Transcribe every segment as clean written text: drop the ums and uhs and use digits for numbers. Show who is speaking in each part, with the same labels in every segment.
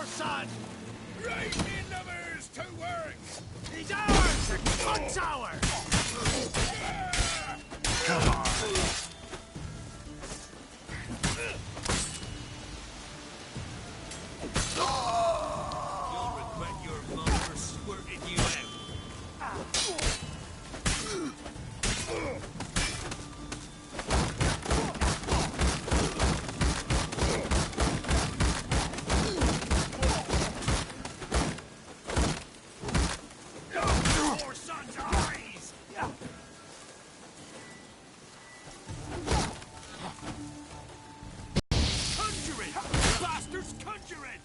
Speaker 1: more sun!
Speaker 2: Right in numbers to work!
Speaker 1: He's ours! The cunt's ours!
Speaker 3: Come on.
Speaker 2: You'll regret your mom for squirting you out.
Speaker 1: Your son's eyes!
Speaker 2: Conjuring! Bastards conjuring!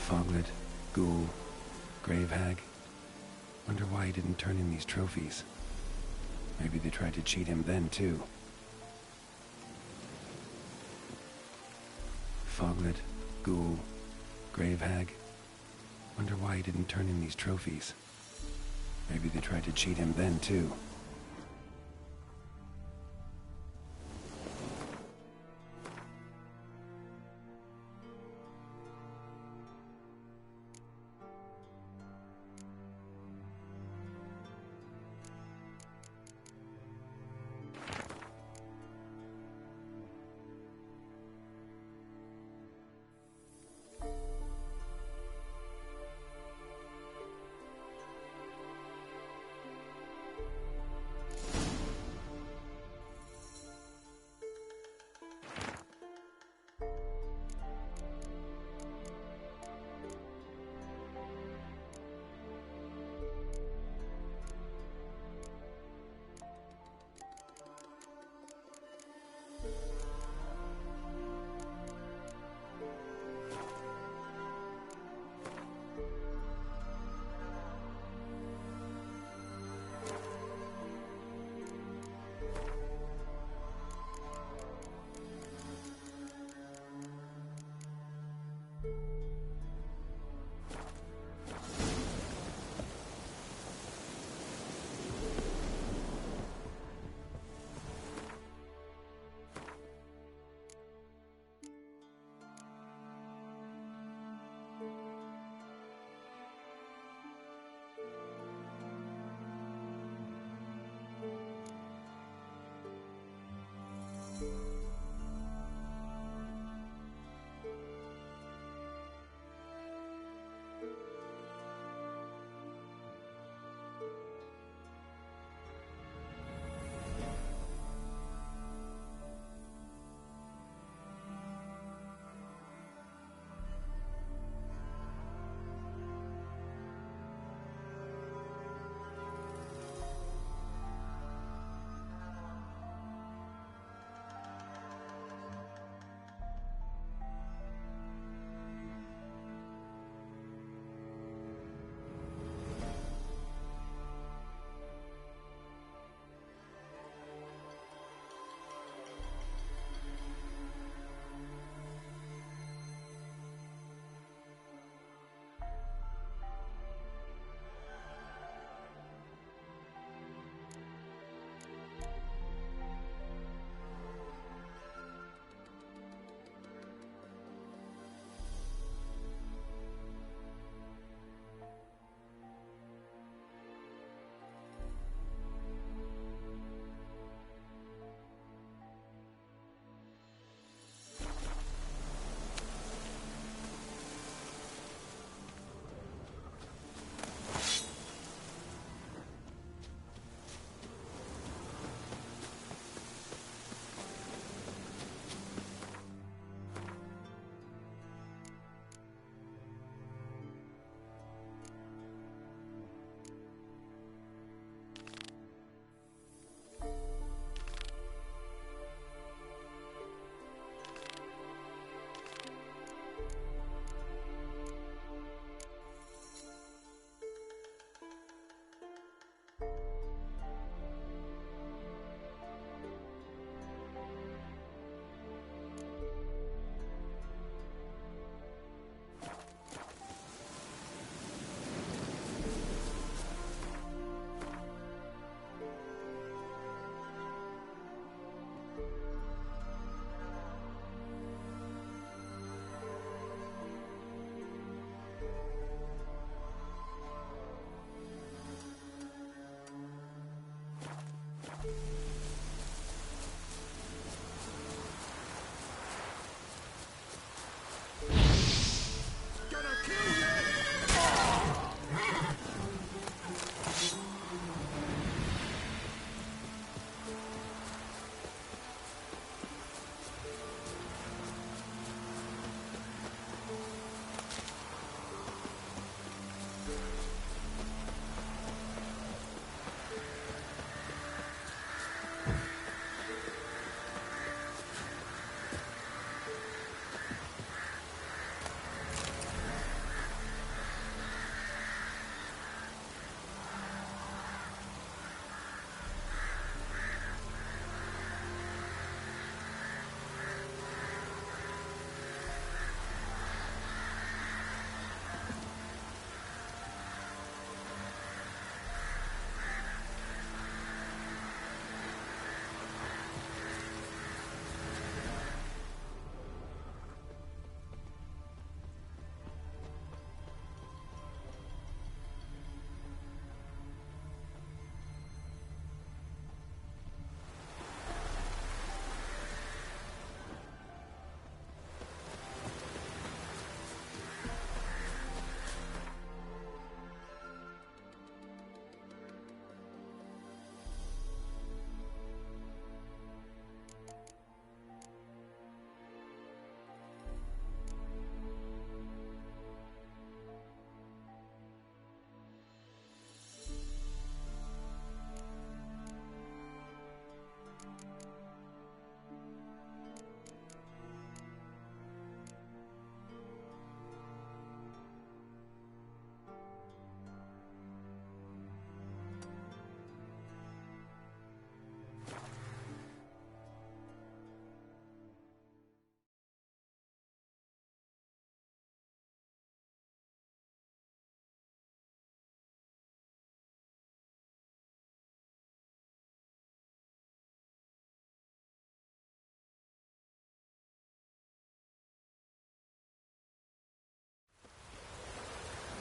Speaker 3: Foglet, Ghoul, Grave Hag. Wonder why he didn't turn in these trophies. Maybe they tried to cheat him then, too. Foglet, Ghoul, Grave Hag. Wonder why he didn't turn in these trophies. Maybe they tried to cheat him then, too.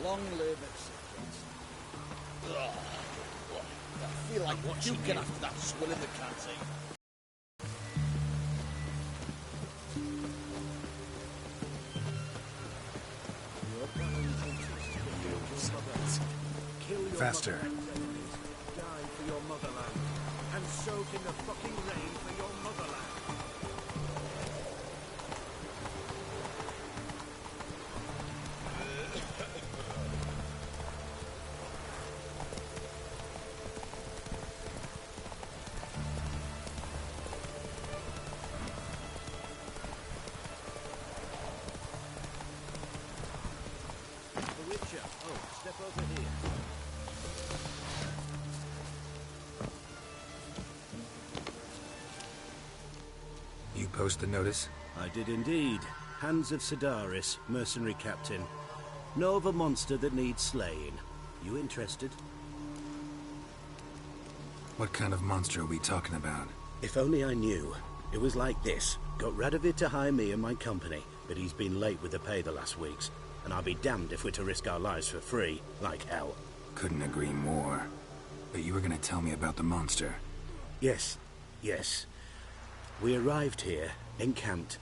Speaker 4: Long live acceptance. Ugh. I feel like puking after that swill in the canteen.
Speaker 3: Faster.
Speaker 1: Die for your motherland. And soak in the fucking rain for your motherland. The Witcher. Oh, step over here.
Speaker 3: You post the notice?
Speaker 5: I did indeed. Hands of Sedaris, mercenary captain. Know of a monster that needs slaying. You interested?
Speaker 3: What kind of monster are we talking about?
Speaker 5: If only I knew. It was like this. Got Radovid to hire me and my company, but he's been late with the pay the last weeks. And I'll be damned if we're to risk our lives for free, like hell.
Speaker 3: Couldn't agree more. But you were gonna tell me about the monster.
Speaker 5: Yes, yes. We arrived here, encamped.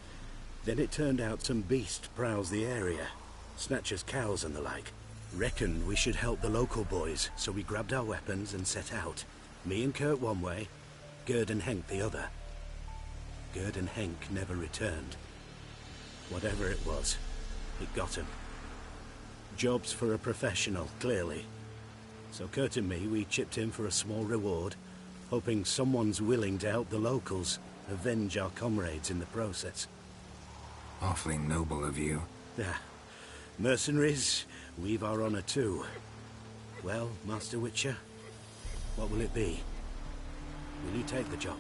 Speaker 5: Then it turned out some beast prowls the area. Snatchers cows and the like. Reckoned we should help the local boys, so we grabbed our weapons and set out. Me and Kurt one way, Gerd and Henk the other. Gerd and Henk never returned. Whatever it was, it got him. Jobs for a professional, clearly. So Kurt and me, we chipped in for a small reward, hoping someone's willing to help the locals, avenge our comrades in the process.
Speaker 3: Awfully noble of you.
Speaker 5: Ah, mercenaries, we've our honor too. Well, Master Witcher, what will it be? Will you take the job?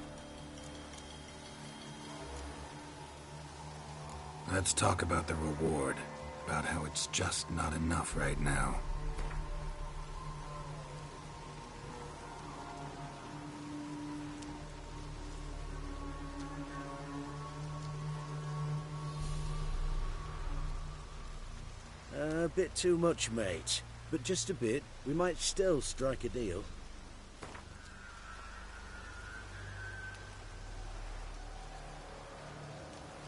Speaker 3: Let's talk about the reward. About how it's just not enough right now.
Speaker 5: A bit too much, mate. But just a bit. We might still strike a deal.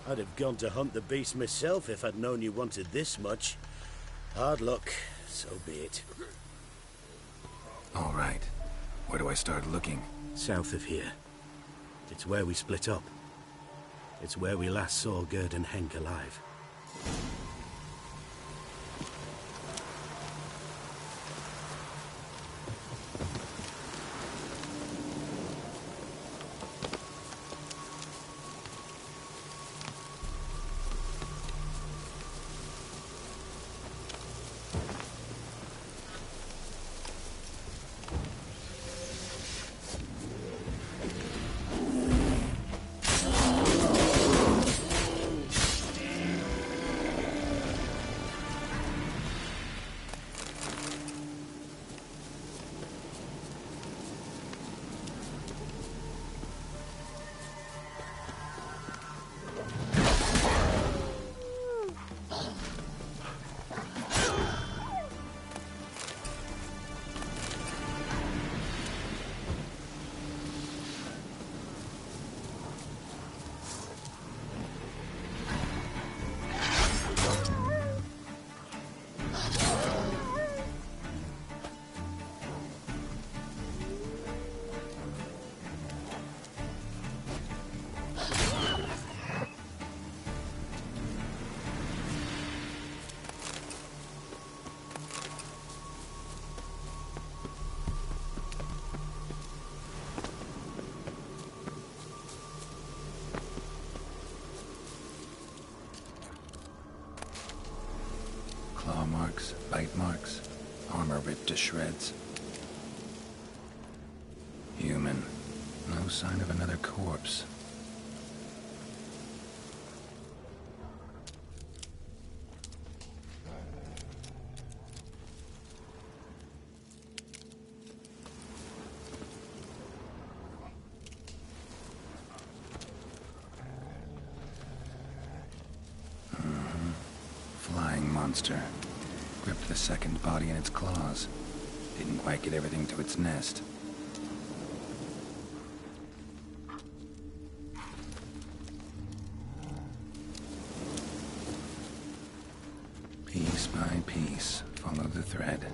Speaker 5: I'd have gone to hunt the beast myself if I'd known you wanted this much. Hard luck, so be it.
Speaker 3: All right. Where do I start looking?
Speaker 5: South of here. It's where we split up. It's where we last saw Gerd and Henk alive.
Speaker 3: Claw marks, bite marks, armor ripped to shreds. Human. No sign of another corpse. Flying monster. Gripped the second body in its claws. Didn't quite get everything to its nest. Piece by piece, follow the thread.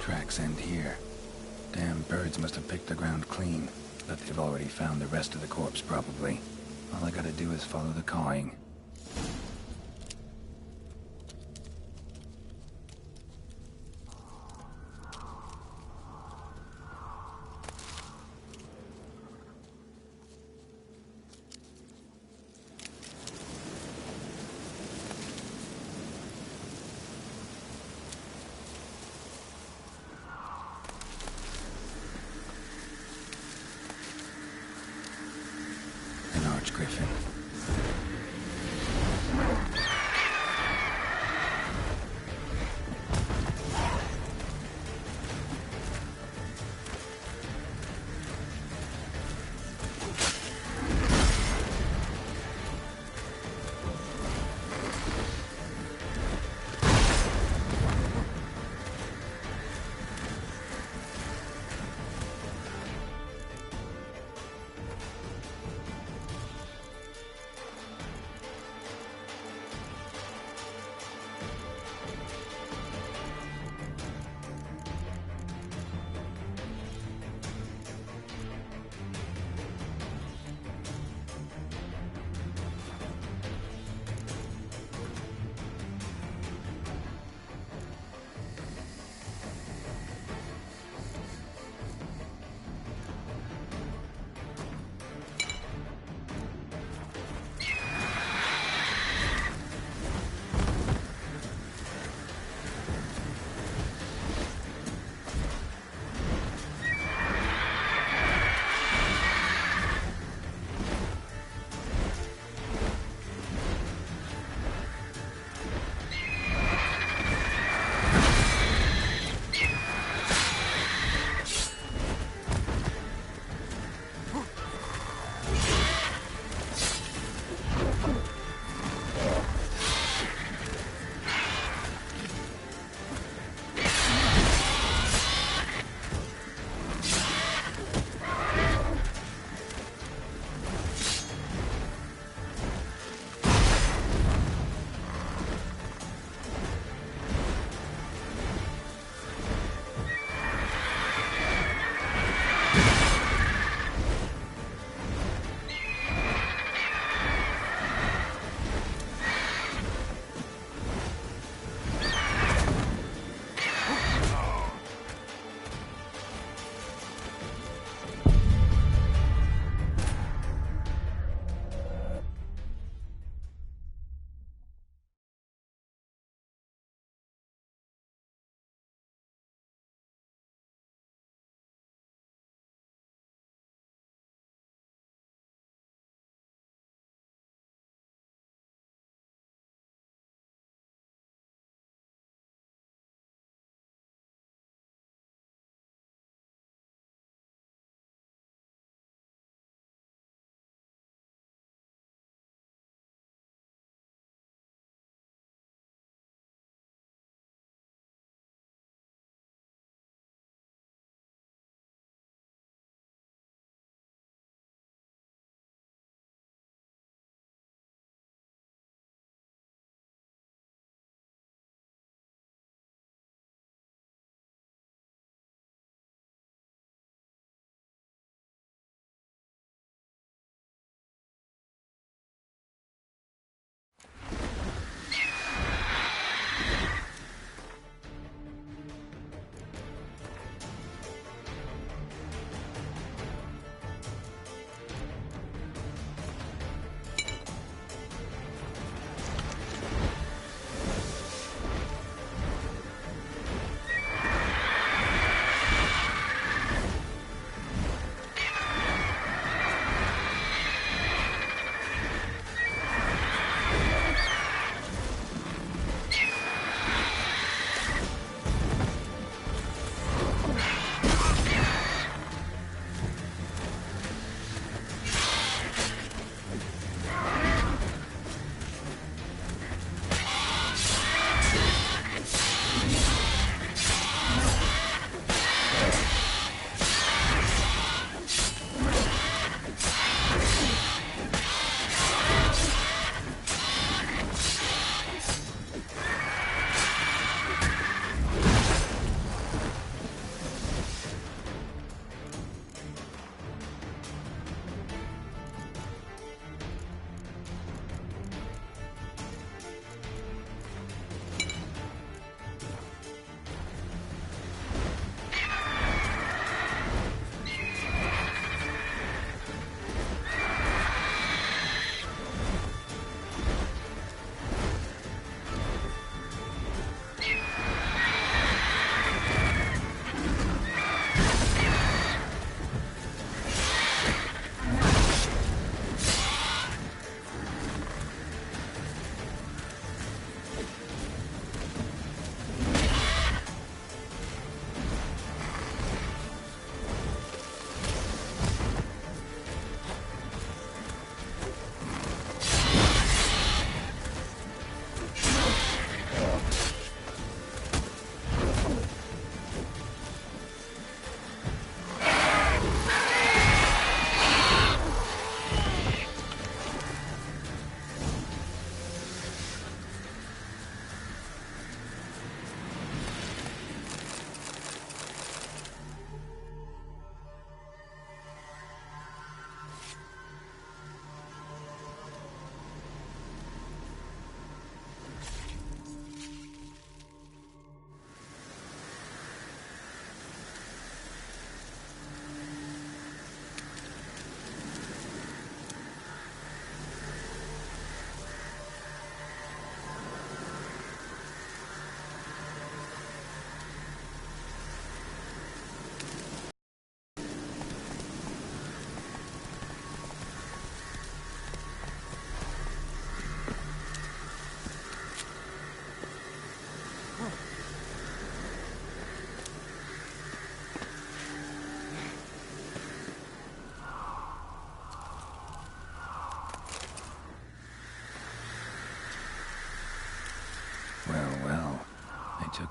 Speaker 3: Tracks end here. Damn birds must have picked the ground clean, but they've already found the rest of the corpse, probably. All I gotta do is follow the cawing. Griffin.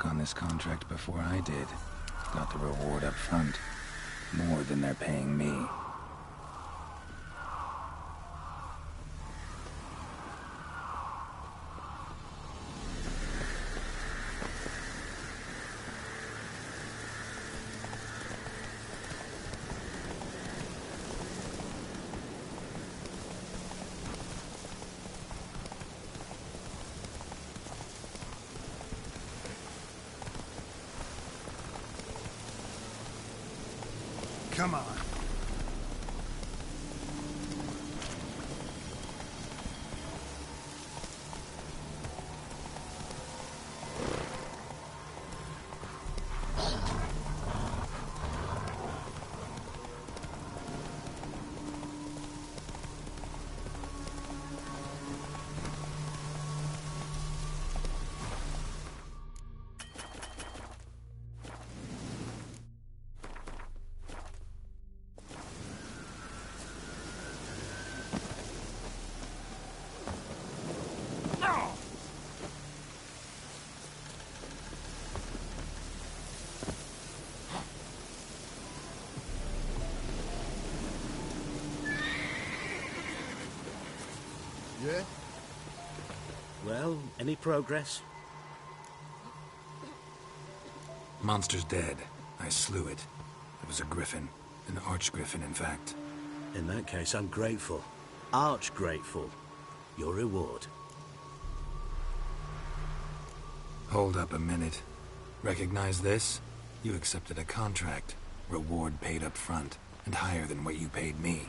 Speaker 3: took on this contract before I did. Got the reward up front. More than they're paying me.
Speaker 1: Come on.
Speaker 4: Yeah?
Speaker 5: Well, any progress?
Speaker 3: Monster's dead. I slew it. It was a griffin. An arch-griffin, in fact.
Speaker 5: In that case, I'm grateful. Arch grateful. Your reward.
Speaker 3: Hold up a minute. Recognize this? You accepted a contract. Reward paid up front, and higher than what you paid me.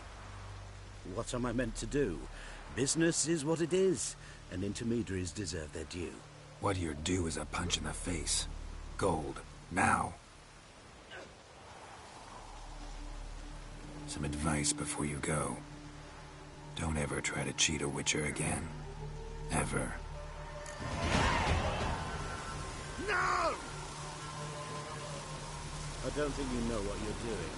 Speaker 5: What am I meant to do? Business is what it is, and intermediaries deserve their due.
Speaker 3: What you're due is a punch in the face. Gold. Now. Some advice before you go. Don't ever try to cheat a Witcher again. Ever.
Speaker 1: No!
Speaker 5: I don't think you know what you're doing.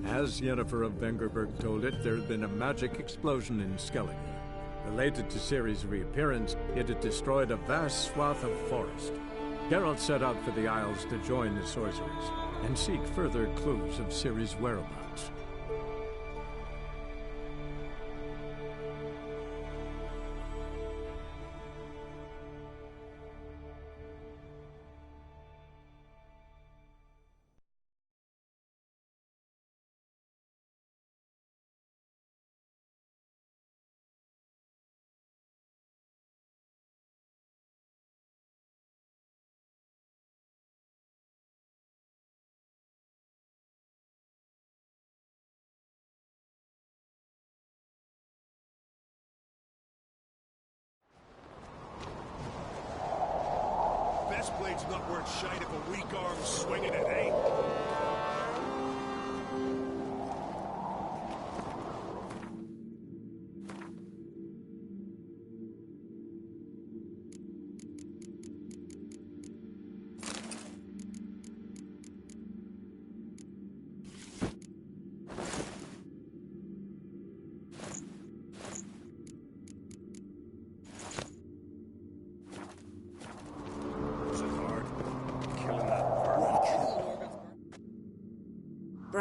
Speaker 6: As Yennefer of Vengerberg told it, there had been a magic explosion in Skellige. Related to Ciri's reappearance, it had destroyed a vast swath of forest. Geralt set out for the Isles to join the sorcerers and seek further clues of Ciri's whereabouts.
Speaker 1: Best blade's not worth shite if a weak arm's swinging it, eh?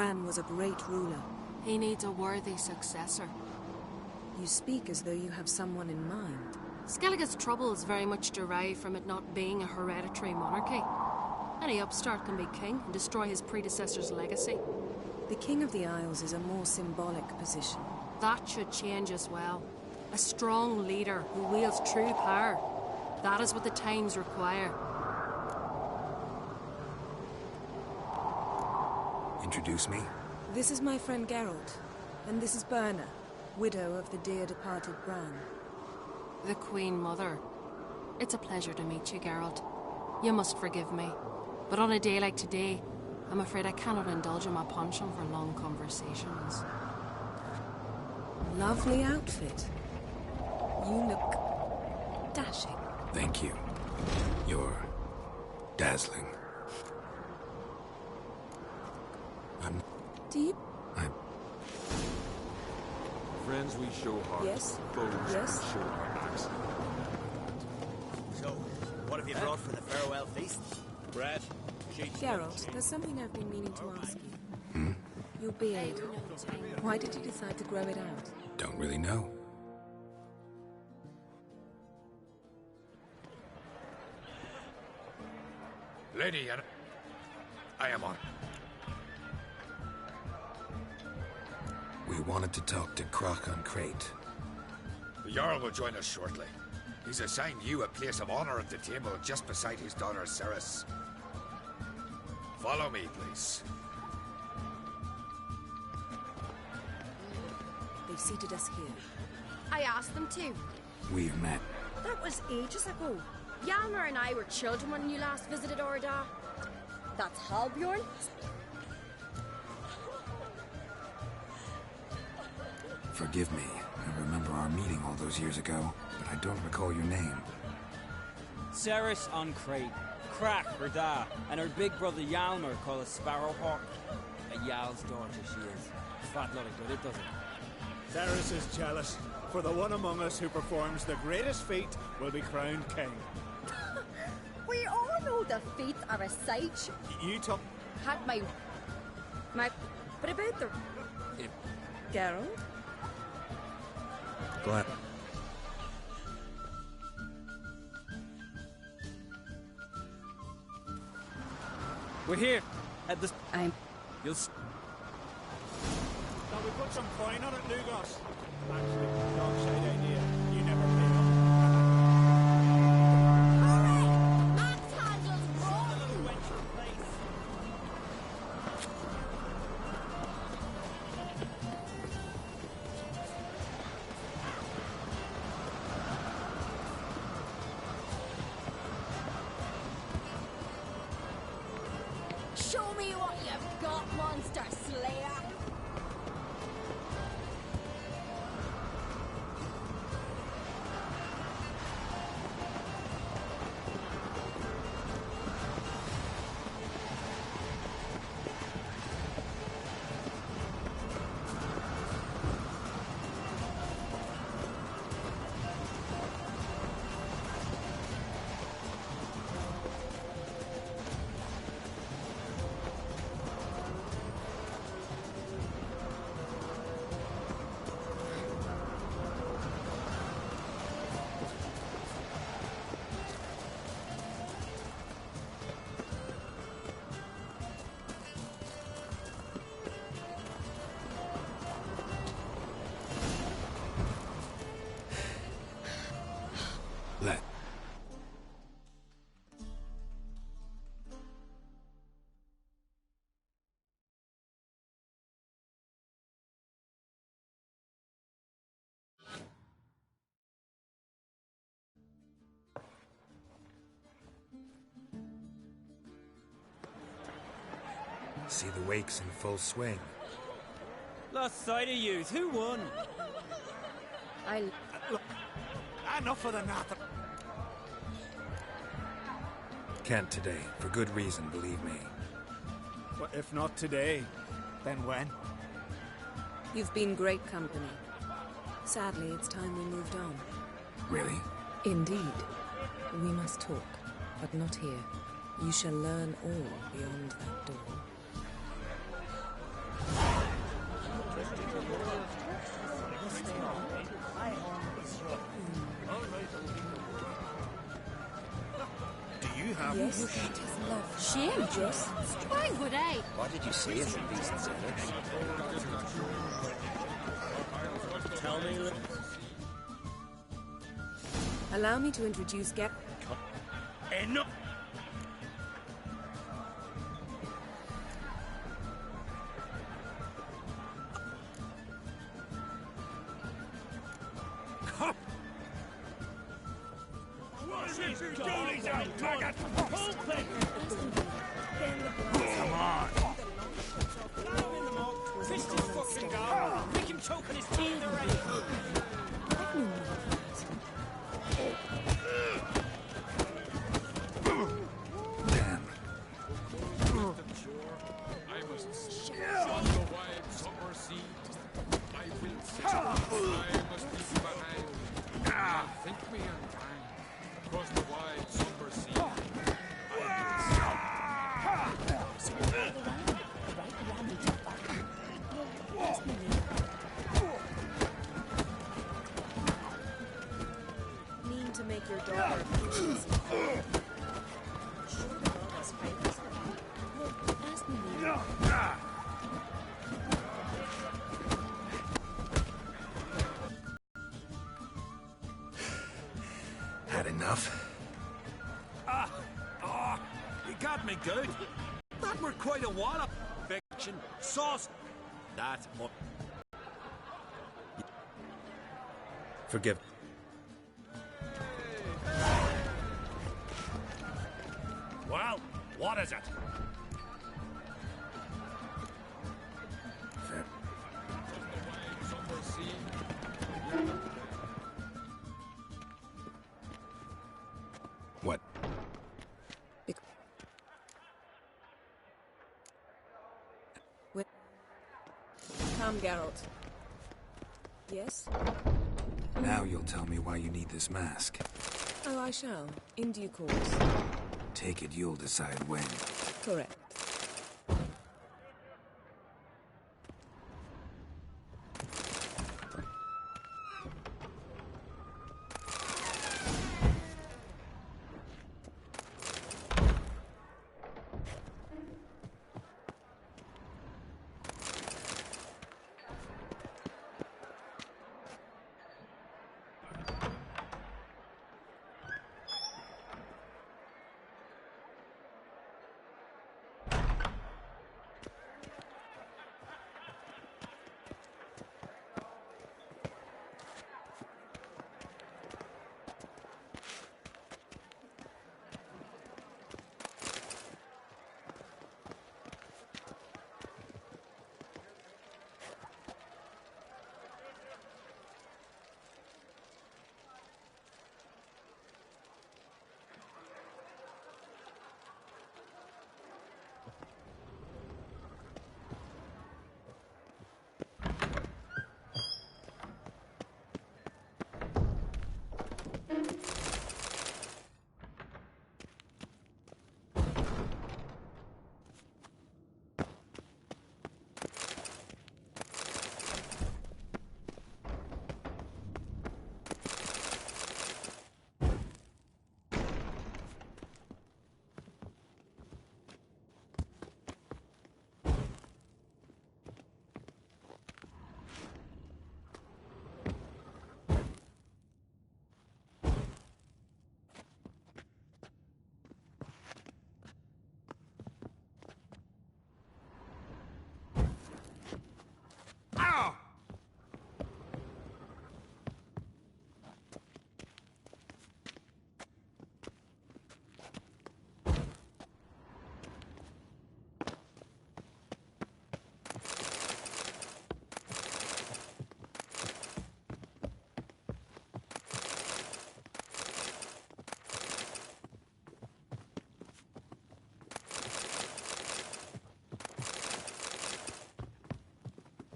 Speaker 7: Bran was a great ruler.
Speaker 8: He needs a worthy successor.
Speaker 7: You speak as though you have someone in mind.
Speaker 8: Skellige's troubles very much derive from it not being a hereditary monarchy. Any upstart can be king and destroy his predecessor's legacy.
Speaker 7: The King of the Isles is a more symbolic position.
Speaker 8: That should change as well. A strong leader who wields true power. That is what the times require.
Speaker 3: Introduce me?
Speaker 7: This is my friend Geralt, and this is Berna, widow of the dear departed Bran.
Speaker 8: The Queen Mother. It's a pleasure to meet you, Geralt. You must forgive me, but on a day like today, I'm afraid I cannot indulge in my penchant for long conversations.
Speaker 7: Lovely outfit. You look dashing.
Speaker 3: Thank you. You're dazzling.
Speaker 7: Do you?
Speaker 2: Friends we show hearts,
Speaker 7: Yes.
Speaker 2: foes
Speaker 7: Yes.
Speaker 2: we show our backs.
Speaker 4: So, what have you brought for the farewell feast? Bread, sheets,
Speaker 7: Geralt, there's something I've been meaning to ask you. Your beard. Why did you decide to grow it out?
Speaker 3: Don't really know.
Speaker 2: Lady, and I am on.
Speaker 3: We wanted to talk to Croc on Crate.
Speaker 2: The Jarl will join us shortly. He's assigned you a place of honor at the table just beside his daughter Ceres. Follow me, please.
Speaker 7: They've seated us here.
Speaker 9: I asked them to.
Speaker 3: We've met.
Speaker 9: That was ages ago. Hjalmar and I were children when you last visited Orda. That's Halbjorn.
Speaker 3: Forgive me. I remember our meeting all those years ago, but I don't recall your name.
Speaker 10: Ceres on Crate, Crack her da, and her big brother Hjalmar called a Sparrowhawk. A Jarl's daughter she is. Fat lot of good it doesn't.
Speaker 1: Ceres is jealous, for the one among us who performs the greatest feat will be crowned king.
Speaker 9: We all know the feet are a sight.
Speaker 1: You took...
Speaker 9: Had my... But about the...
Speaker 7: Geralt?
Speaker 3: Glad.
Speaker 10: We're here at the... You'll...
Speaker 1: Now we put some coin on it, Lugos. Actually, dog side idea. You never paid up.
Speaker 9: Max handles wrong! Show me what you've got, monster slayer!
Speaker 3: Let. See the wakes in full swing.
Speaker 10: Lost sight of yous. Who won?
Speaker 1: Look, enough of the natter.
Speaker 3: Can't today, for good reason, believe me.
Speaker 1: Well, if not today, then when?
Speaker 7: You've been great company. Sadly, it's time we moved on.
Speaker 3: Really?
Speaker 7: Indeed. We must talk, but not here. You shall learn all beyond that door.
Speaker 1: Do you have...
Speaker 7: Yes, it is lovely.
Speaker 8: Shame.
Speaker 7: Yes.
Speaker 8: Why would I?
Speaker 5: What did you see in the beast's eyes?
Speaker 4: Tell me,
Speaker 7: Allow me to introduce
Speaker 4: enough.
Speaker 1: Come on!
Speaker 10: Fist his fucking down. Make him choke on his teeth already.
Speaker 3: Damn.
Speaker 11: I must on the wide summer sea. I will sail. I must leave behind. Think me unkind. Across the wide summer sea.
Speaker 7: mean to make your daughter cheesy. Sure, the dog has favors. Look, ask me later.
Speaker 3: Had enough?
Speaker 1: You got me good. That were quite a wallop. Fiction, sauce. That much.
Speaker 5: Forgive.
Speaker 1: Well, what is it?
Speaker 5: Fair.
Speaker 11: Summer sea.
Speaker 3: What?
Speaker 7: Come, Geralt. Yes?
Speaker 3: Now you'll tell me why you need this mask.
Speaker 7: Oh, I shall. In due course.
Speaker 3: Take it you'll decide when.
Speaker 7: Correct.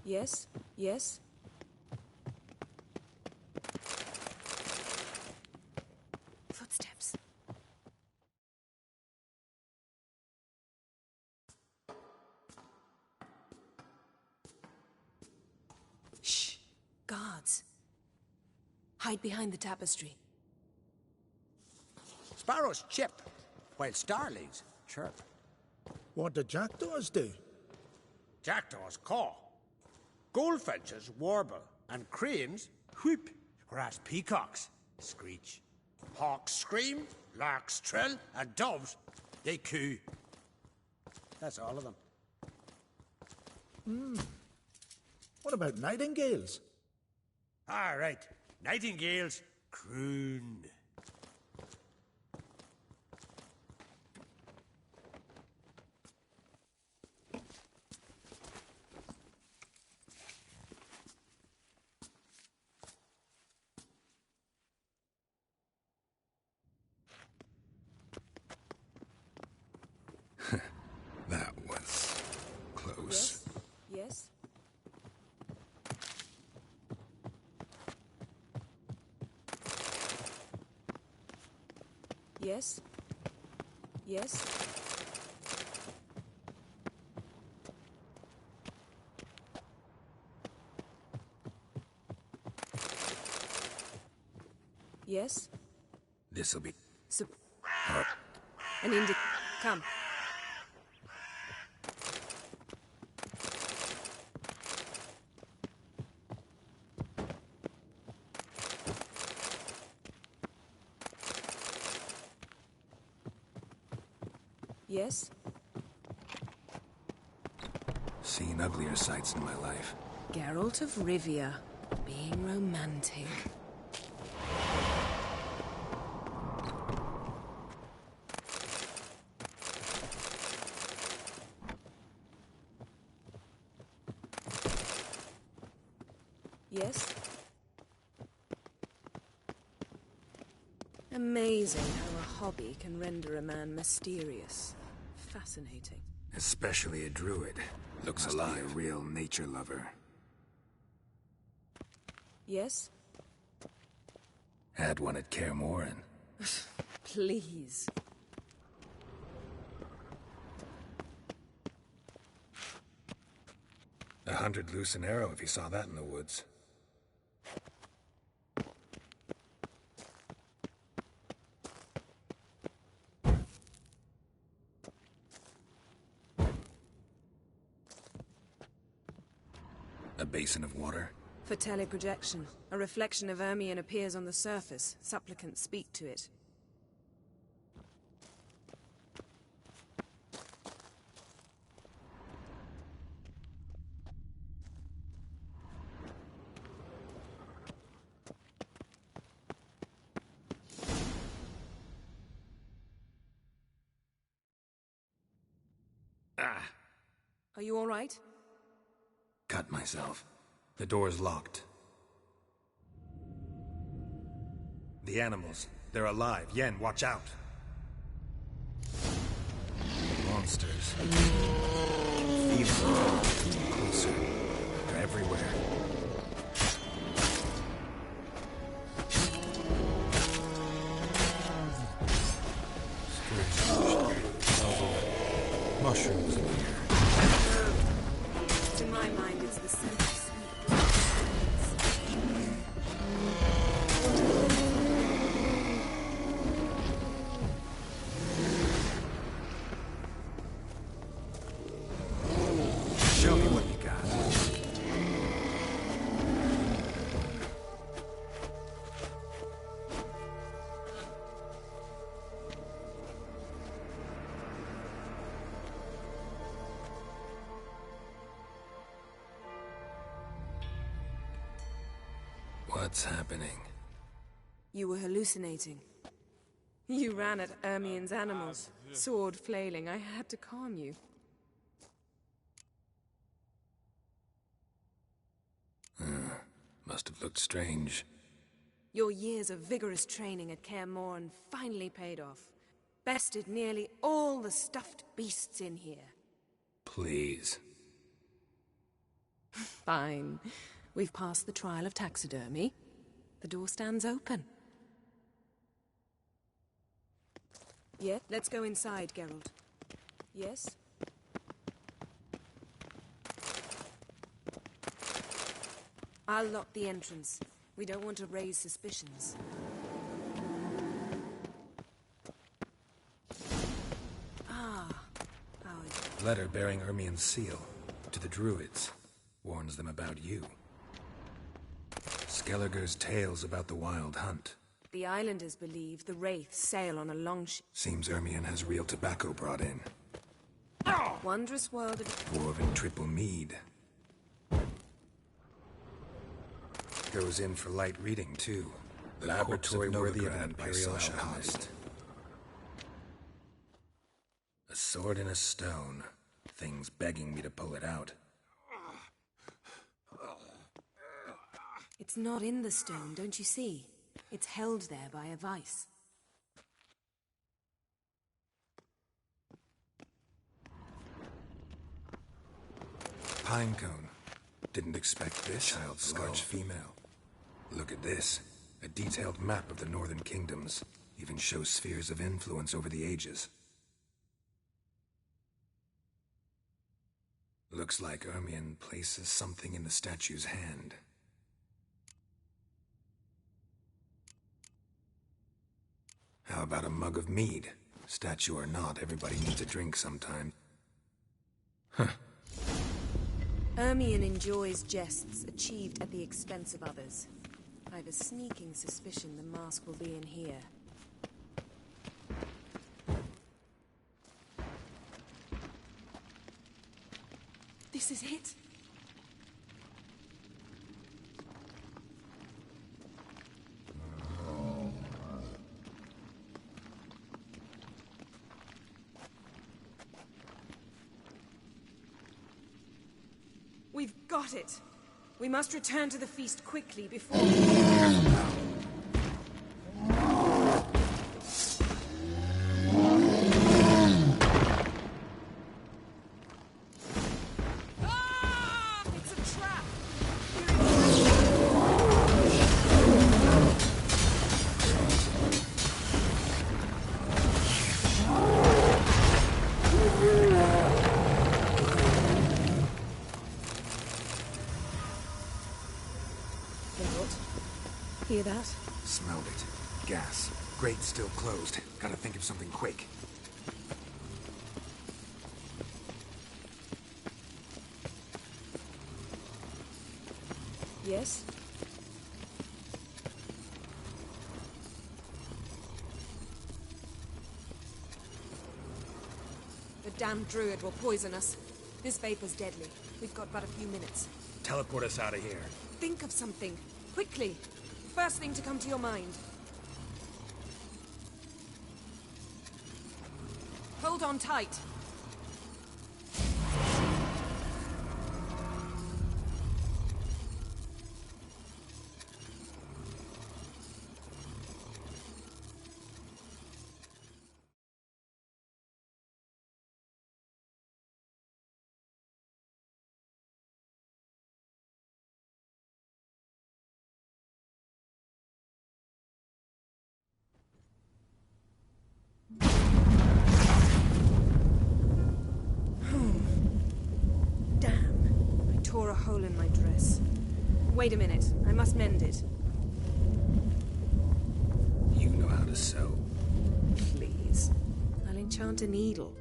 Speaker 7: Yes? Yes? Footsteps. Hide behind the tapestry.
Speaker 4: Sparrows chip, while starlings chirp.
Speaker 12: What do jackdaws do?
Speaker 4: Jackdaws caw. Goldfinches warble, and cranes whoop, whereas peacocks screech. Hawks scream, larks trill, and doves, they coo. That's all of them.
Speaker 12: What about nightingales?
Speaker 4: All right, nightingales croon.
Speaker 3: That was close.
Speaker 7: Yes? Yes? Yes? Yes?
Speaker 3: This'll be...
Speaker 7: An indi... Come. Yes?
Speaker 3: Seen uglier sights in my life.
Speaker 7: Geralt of Rivia, being romantic. Yes? Amazing how a hobby can render a man mysterious. Fascinating.
Speaker 3: Especially a druid. Looks alive. A real nature lover.
Speaker 7: Yes?
Speaker 3: Had one at Kaer Morhen.
Speaker 7: Please.
Speaker 3: A 100 loose an arrow if he saw that in the woods. A basin of water?
Speaker 7: For teleprojection. A reflection of Ermion appears on the surface. Supplicants speak to it. Are you all right?
Speaker 3: Cut myself. The door's locked. The animals. They're alive. Yen, watch out. Monsters. Feel them. Closer. They're everywhere. Mushrooms in here.
Speaker 7: To my mind, it's the scent of
Speaker 3: Show me what you got. What's happening?
Speaker 7: You were hallucinating. You ran at Ermion's animals, sword flailing. I had to calm you.
Speaker 3: Must have looked strange.
Speaker 7: Your years of vigorous training at Kaer Morhen finally paid off. Bested nearly all the stuffed beasts in here.
Speaker 3: Please.
Speaker 7: Fine. We've passed the trial of taxidermy. The door stands open. Yeah, let's go inside, Geralt. Yes? I'll lock the entrance. We don't want to raise suspicions.
Speaker 3: Letter bearing Ermien's seal to the Druids warns them about you. Skelliger's tales about the wild hunt.
Speaker 7: The islanders believe the wraiths sail on a longship.
Speaker 3: Seems Ermien has real tobacco brought in.
Speaker 7: Wondrous world of...
Speaker 3: Dwarven triple mead. Goes in for light reading, too. The laboratory worthy of an imperial alchemist. A sword and a stone. Things begging me to pull it out.
Speaker 7: It's not in the stone, don't you see? It's held there by a vice.
Speaker 3: Pinecone. Didn't expect this. Child's large female. Look at this. A detailed map of the northern kingdoms. Even shows spheres of influence over the ages. Looks like Ermien places something in the statue's hand. How about a mug of mead? Statue or not, everybody needs a drink sometime. Huh.
Speaker 7: Ermien enjoys jests achieved at the expense of others. I've a sneaking suspicion the mask will be in here. This is it. We've got it. We must return to the feast quickly before... Hear that?
Speaker 3: Smelled it. Gas. Grate still closed. Gotta think of something quick.
Speaker 7: Yes? The damned druid will poison us. This vapor's deadly. We've got but a few minutes.
Speaker 3: Teleport us out of here.
Speaker 7: Think of something. Quickly. First thing to come to your mind. Hold on tight. Tore a hole in my dress. Wait a minute. I must mend it.
Speaker 3: You know how to sew.
Speaker 7: Please. I'll enchant a needle.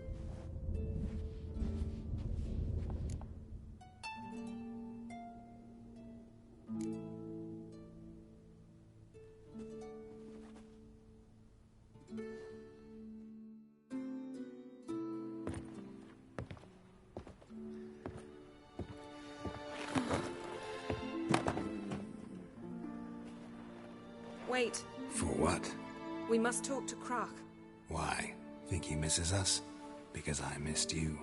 Speaker 7: Wait.
Speaker 3: For what?
Speaker 7: We must talk to Krak.
Speaker 3: Why? Think he misses us? Because I missed you.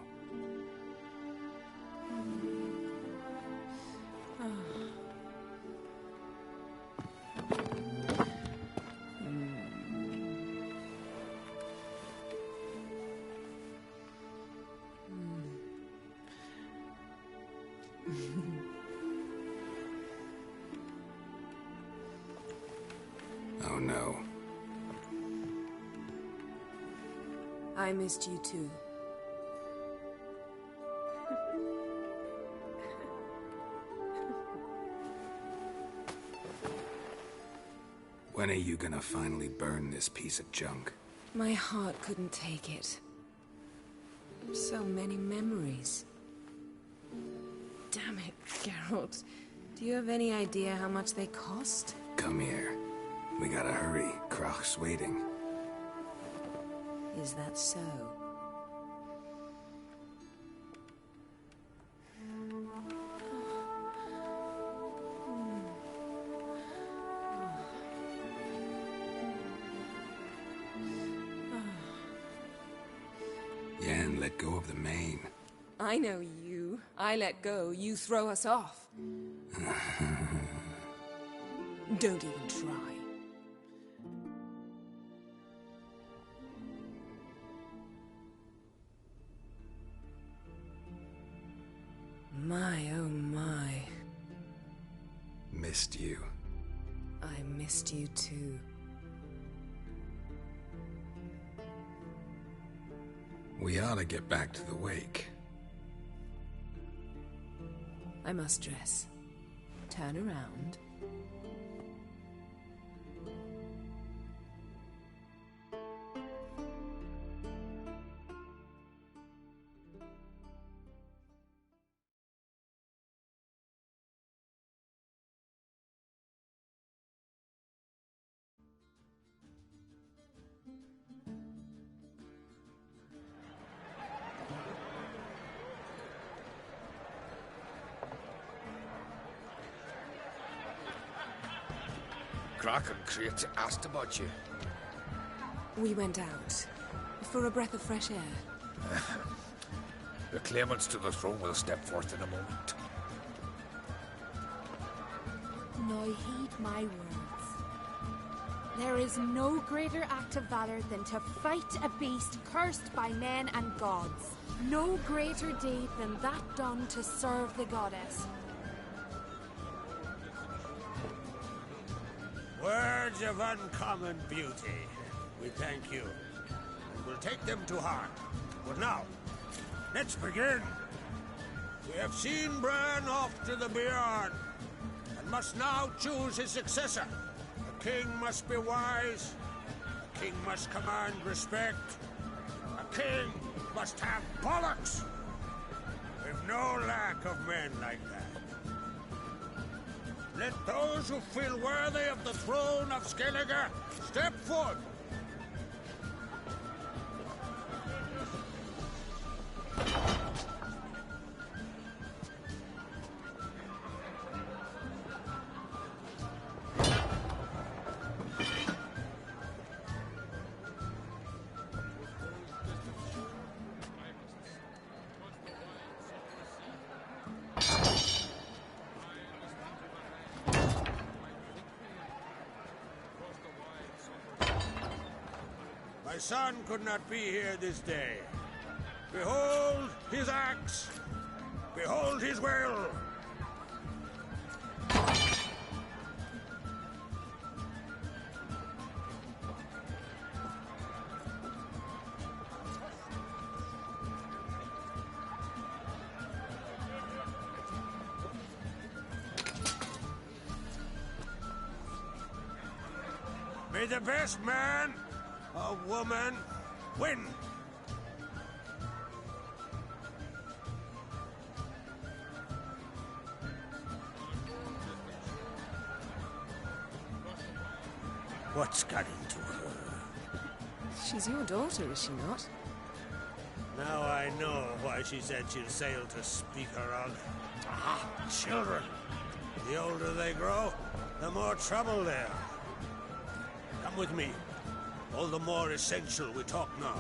Speaker 3: Oh no.
Speaker 7: I missed you too.
Speaker 3: When are you gonna finally burn this piece of junk?
Speaker 7: My heart couldn't take it. So many memories. Damn it, Geralt. Do you have any idea how much they cost?
Speaker 3: Come here. We gotta hurry. Crach's waiting.
Speaker 7: Is that so?
Speaker 3: Yen, let go of the mane.
Speaker 7: I know you. I let go, you throw us off. Don't even try. My, oh my.
Speaker 3: Missed you.
Speaker 7: I missed you too.
Speaker 3: We ought to get back to the wake.
Speaker 7: I must dress. Turn around.
Speaker 2: Crach and Crate asked about you.
Speaker 7: We went out. For a breath of fresh air.
Speaker 2: The claimants to the throne will step forth in a moment.
Speaker 13: Now heed my words. There is no greater act of valor than to fight a beast cursed by men and gods. No greater deed than that done to serve the goddess.
Speaker 14: Words of uncommon beauty. We thank you. And we'll take them to heart. But now, let's begin. We have seen Bran off to the Beyond, and must now choose his successor. A king must be wise. A king must command respect. A king must have bollocks. We've no lack of men like that. Let those who feel worthy of the throne of Skellige step forth. My son could not be here this day. Behold his axe. Behold his will. May the best man or woman win. What's got into her?
Speaker 7: She's your daughter, is she not?
Speaker 14: Now I know why she said she'll sail to speak her on. Ah, children. The older they grow, the more trouble they are. Come with me. All the more essential we talk now.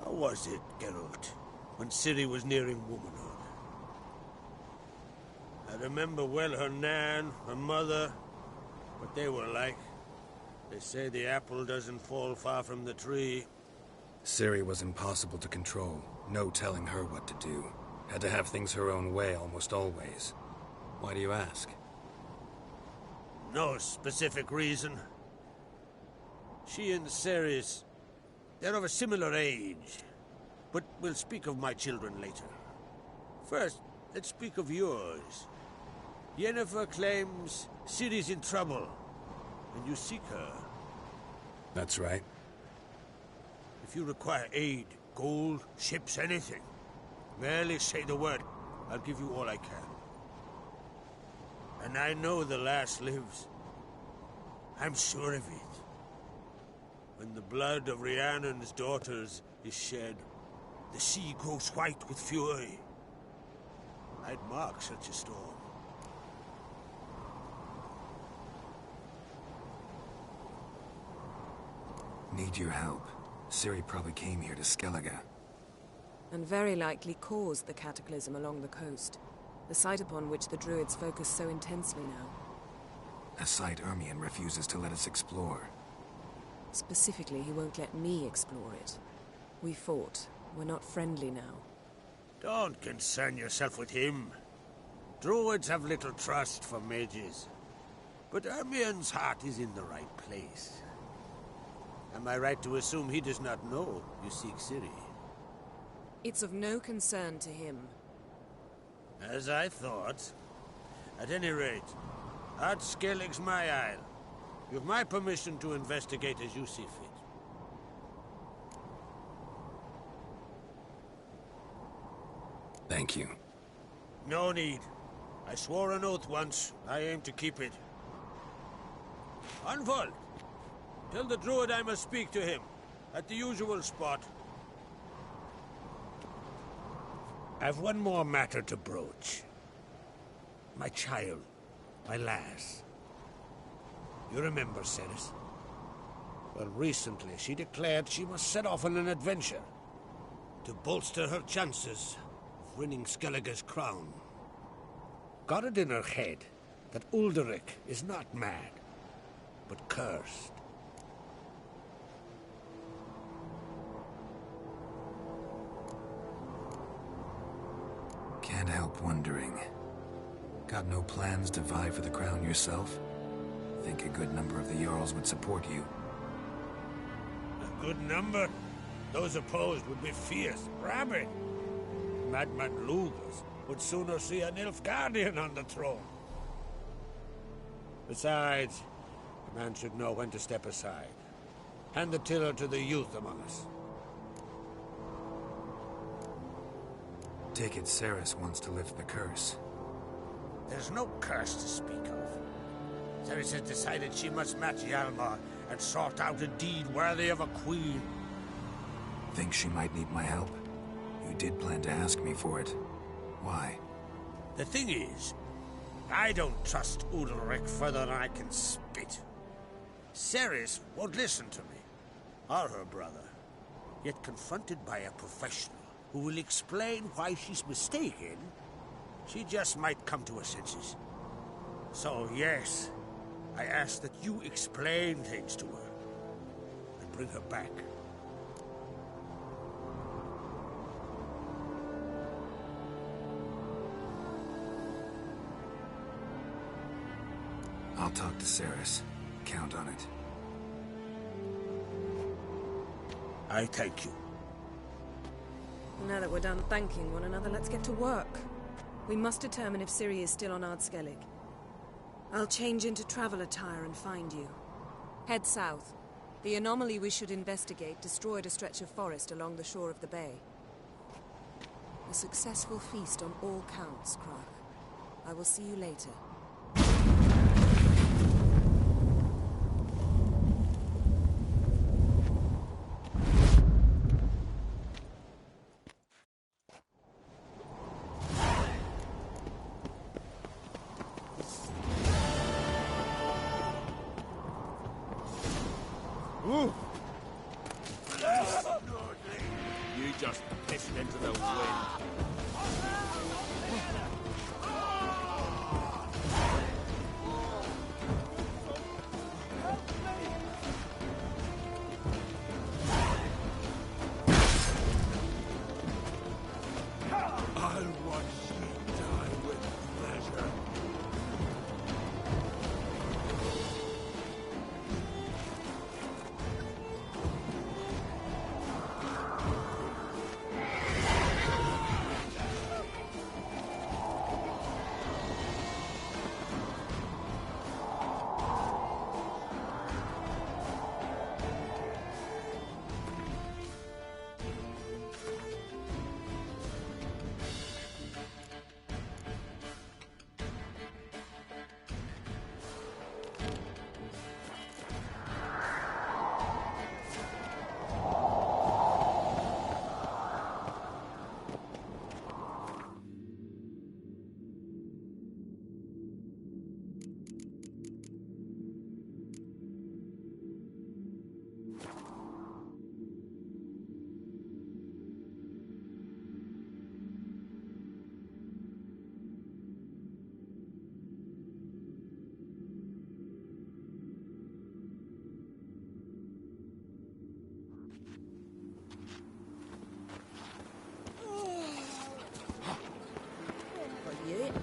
Speaker 14: How was it, Geralt, when Ciri was nearing womanhood? I remember well her nan, her mother, what they were like. They say the apple doesn't fall far from the tree.
Speaker 3: Ciri was impossible to control. No telling her what to do. Had to have things her own way almost always. Why do you ask?
Speaker 14: No specific reason. She and Ceres, They're of a similar age. But we'll speak of my children later. First, let's speak of yours. Yennefer claims Ciri's in trouble, and you seek her.
Speaker 5: That's right.
Speaker 14: If you require aid, gold, ships, anything, merely say the word. I'll give you all I can. And I know the lass lives. I'm sure of it. When the blood of Rhiannon's daughters is shed, the sea grows white with fury. I'd mark such a storm.
Speaker 3: Need your help. Ciri probably came here to Skellige.
Speaker 7: And very likely caused the cataclysm along the coast. The site upon which the Druids focus so intensely now.
Speaker 3: A site Ermion refuses to let us explore.
Speaker 7: Specifically, he won't let me explore it. We fought. We're not friendly now.
Speaker 14: Don't concern yourself with him. Druids have little trust for mages. But Ermion's heart is in the right place. Am I right to assume he does not know you seek Ciri?
Speaker 7: It's of no concern to him.
Speaker 14: As I thought. At any rate, Ard Skellig's my isle. You have my permission to investigate as you see fit.
Speaker 3: Thank you.
Speaker 14: No need. I swore an oath once. I aim to keep it. Unfold! Tell the druid I must speak to him. At the usual spot. I've one more matter to broach. My child. My lass. You remember, Ceres? Well, recently she declared she must set off on an adventure to bolster her chances of winning Skellige's crown. Got it in her head that Ulderich is not mad, but cursed.
Speaker 3: Can't help wondering. Got no plans to vie for the crown yourself? Think a good number of the Jarls would support you.
Speaker 14: A good number? Those opposed would be fierce, rabid. Madman Lugas would sooner see an Nilfgaardian on the throne. Besides, a man should know when to step aside. Hand the tiller to the youth among us.
Speaker 3: Take it Ceres wants to lift the curse.
Speaker 14: There's no curse to speak of. Ceres has decided she must match Hjalmar and sort out a deed worthy of a queen.
Speaker 3: Think she might need my help? You did plan to ask me for it. Why?
Speaker 14: The thing is, I don't trust Ulrich further than I can spit. Ceres won't listen to me, or her brother. Yet confronted by a professional who will explain why she's mistaken, she just might come to her senses. So yes, I ask that you explain things to her and bring her back.
Speaker 3: I'll talk to Ceres. Count on it.
Speaker 14: I thank you.
Speaker 7: Now that we're done thanking one another, let's get to work. We must determine if Ciri is still on Ard Skellig. I'll change into travel attire and find you. Head south. The anomaly we should investigate destroyed a stretch of forest along the shore of the bay. A successful feast on all counts, Krach. I will see you later.
Speaker 11: You just pissed into the wind. I'll watch you die with pleasure.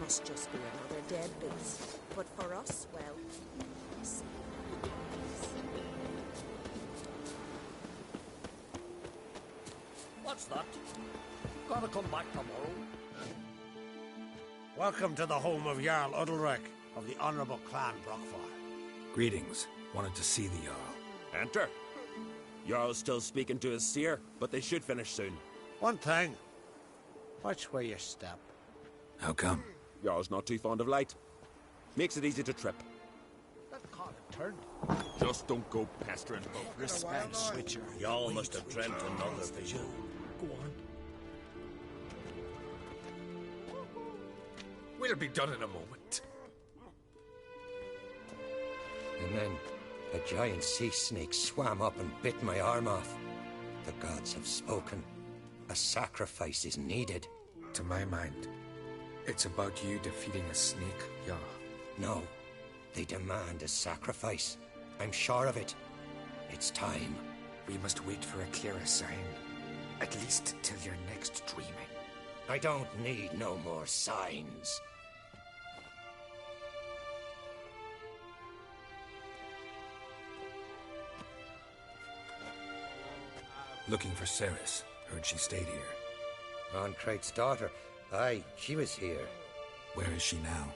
Speaker 9: must just be another dead beast. But for us, well, we'll see.
Speaker 14: What's that? Gotta come back tomorrow. Welcome to the home of Jarl Udalric of the Honourable Clan Brockfar.
Speaker 3: Greetings. Wanted to see the Jarl.
Speaker 15: Enter. Jarl's still speaking to his seer, but they should finish soon.
Speaker 14: One thing. Watch where you step.
Speaker 3: How come?
Speaker 15: Jarl's not too fond of light. Makes it easy to trip.
Speaker 14: That corner turned.
Speaker 15: Just don't go pestering folk.
Speaker 4: Respect, Switcher.
Speaker 14: Y'all must have dreamt another vision.
Speaker 4: Go on.
Speaker 2: We'll be done in a moment.
Speaker 16: And then a giant sea snake swam up and bit my arm off. The gods have spoken. A sacrifice is needed.
Speaker 2: To my mind, it's about you defeating a snake, Jarl.
Speaker 16: No, they demand a sacrifice. I'm sure of it. It's time.
Speaker 2: We must wait for a clearer sign. At least till your next dreaming.
Speaker 16: I don't need no more signs.
Speaker 3: Looking for Ceres. Heard she stayed here.
Speaker 16: Aunt Crate's daughter. Aye, she was here.
Speaker 3: Where is she now?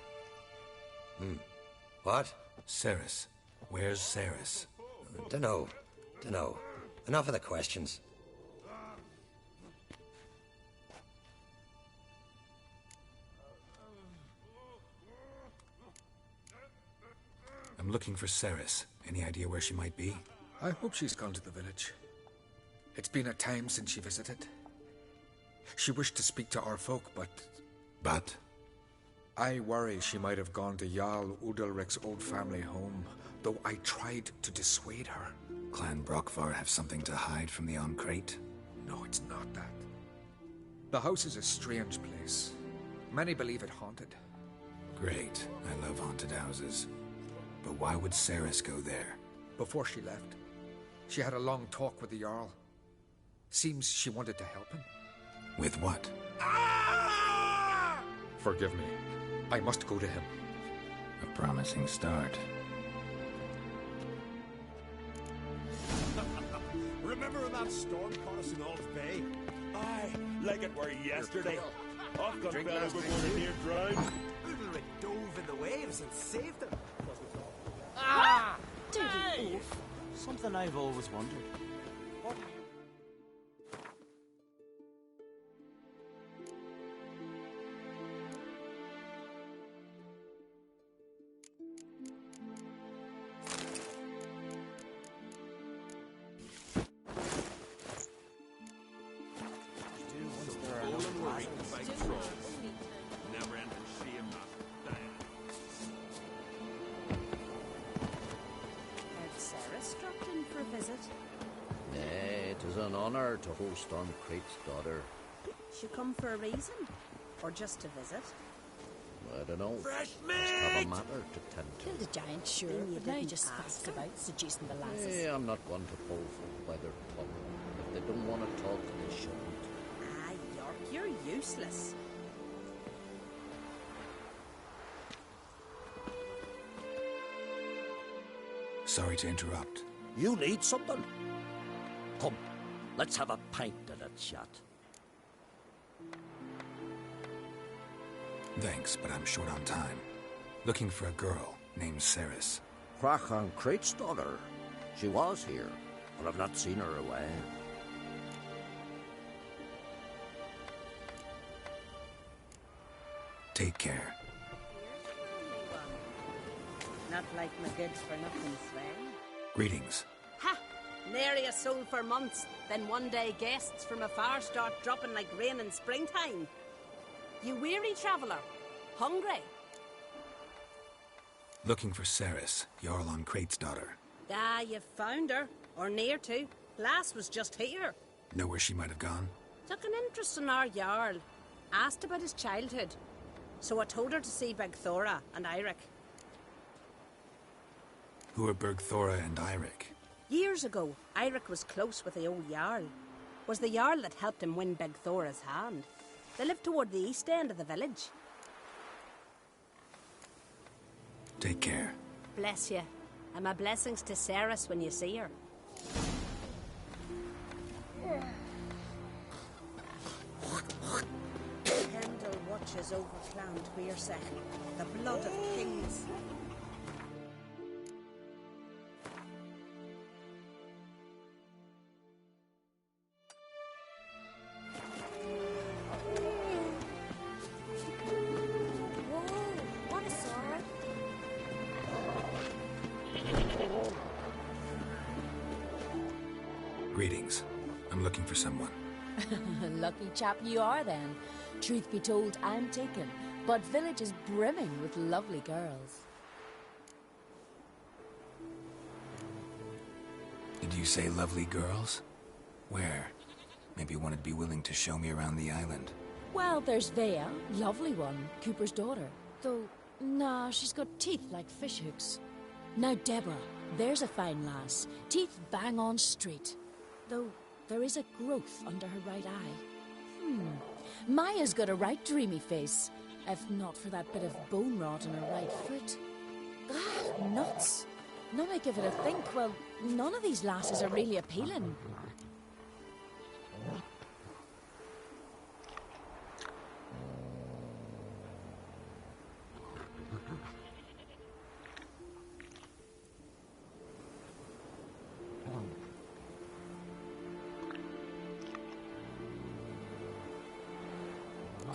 Speaker 16: What?
Speaker 3: Ceres. Where's Ceres?
Speaker 16: Dunno. Enough of the questions.
Speaker 3: I'm looking for Ceres. Any idea where she might be?
Speaker 2: I hope she's gone to the village. It's been a time since she visited. She wished to speak to our folk, but...
Speaker 3: But?
Speaker 2: I worry she might have gone to Jarl Udalric's old family home, though I tried to dissuade her.
Speaker 3: Clan Brockfar have something to hide from the Crate?
Speaker 2: No, it's not that. The house is a strange place. Many believe it haunted.
Speaker 3: Great. I love haunted houses. But why would Ceres go there?
Speaker 2: Before she left, she had a long talk with the Jarl. Seems she wanted to help him.
Speaker 3: With what?
Speaker 2: Forgive me. I must go to him.
Speaker 3: A promising start.
Speaker 14: Remember when that storm caught us in Alt Bay?
Speaker 15: Aye, like it were yesterday. Off gun fella before the near drowned.
Speaker 4: Udalric dove in the waves and saved them.
Speaker 10: Dirty oaf. Something I've always wondered. What?
Speaker 17: To host on Crate's daughter.
Speaker 9: She come for a reason? Or just to visit?
Speaker 17: I don't know.
Speaker 14: Fresh
Speaker 17: Must have a matter to tend to.
Speaker 9: Killed a giant, sure. You now just ask about seducing the lasses.
Speaker 17: Hey, I'm not one to pull folk by their tongue. If they don't want to talk, they shouldn't.
Speaker 9: York, you're useless.
Speaker 3: Sorry to interrupt.
Speaker 14: You need something? Come, let's have a pint and a chat.
Speaker 3: Thanks, but I'm short on time. Looking for a girl named Ceres.
Speaker 14: Crachan Crate's daughter. She was here, but I've not seen her away.
Speaker 3: Take care.
Speaker 9: Not like my goods for nothing, Sven.
Speaker 3: Greetings.
Speaker 9: Ha! Nary a soul for months, then one day guests from afar start dropping like rain in springtime. You weary traveller? Hungry?
Speaker 3: Looking for Ceres, Jarl on Crate's daughter.
Speaker 9: Ah, you've found her. Or near to. Lass was just here.
Speaker 3: Know where she might have gone?
Speaker 9: Took an interest in our Jarl. Asked about his childhood. So I told her to see Begthora and Eirik.
Speaker 3: Who are Bergthora and Eirik?
Speaker 9: Years ago, Eirik was close with the old Jarl. Was the Jarl that helped him win Begthora's hand. They lived toward the east end of the village.
Speaker 2: Take care.
Speaker 9: Bless you. And my blessings to Ceres when you see her. Kendall watches over Clan Tweersech, the blood of kings.
Speaker 2: Greetings. I'm looking for someone.
Speaker 18: Lucky chap you are, then. Truth be told, I'm taken, but village is brimming with lovely girls.
Speaker 2: Did you say lovely girls? Where? Maybe one would be willing to show me around the island.
Speaker 18: Well, there's Vea, lovely one, Cooper's daughter. Though, nah, she's got teeth like fishhooks. Now Deborah, there's a fine lass, teeth bang on straight. Though there is a growth under her right eye. Maya's got a right dreamy face, if not for that bit of bone rot in her right foot. Ah, nuts. Now I give it a think, well, none of these lasses are really appealing.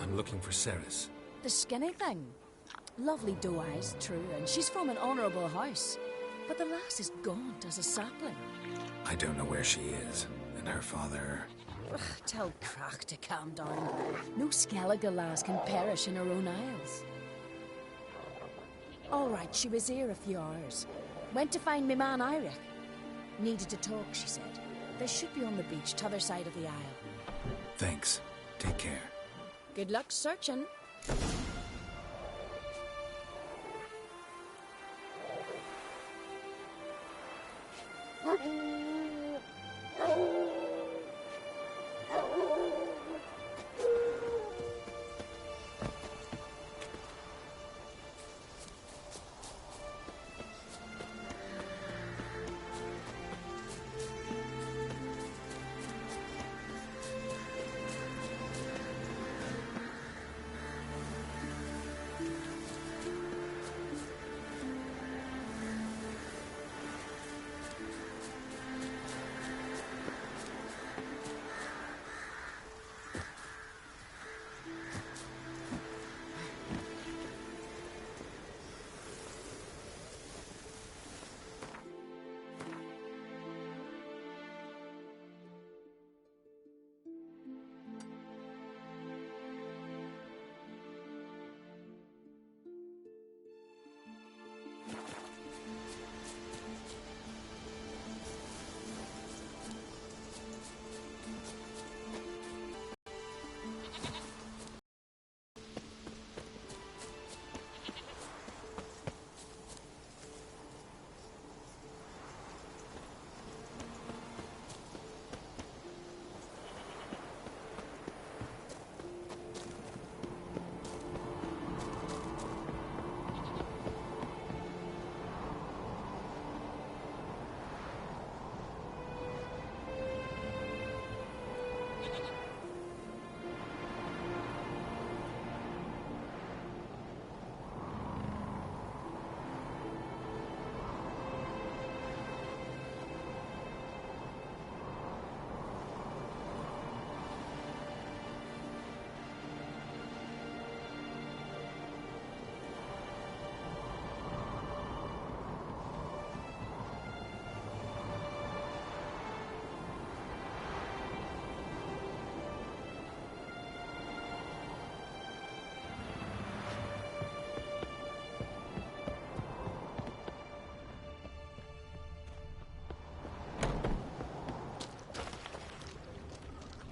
Speaker 2: I'm looking for Ceres.
Speaker 18: The skinny thing. Lovely doe eyes, true, and she's from an honourable house. But the lass is gaunt as a sapling.
Speaker 2: I don't know where she is, and her father...
Speaker 18: Ugh, tell Crack to calm down. No Skellige lass can perish in her own isles. All right, she was here a few hours. Went to find me man Eirik. Needed to talk, she said. They should be on the beach, t'other side of the isle.
Speaker 2: Thanks. Take care.
Speaker 18: Good luck searching.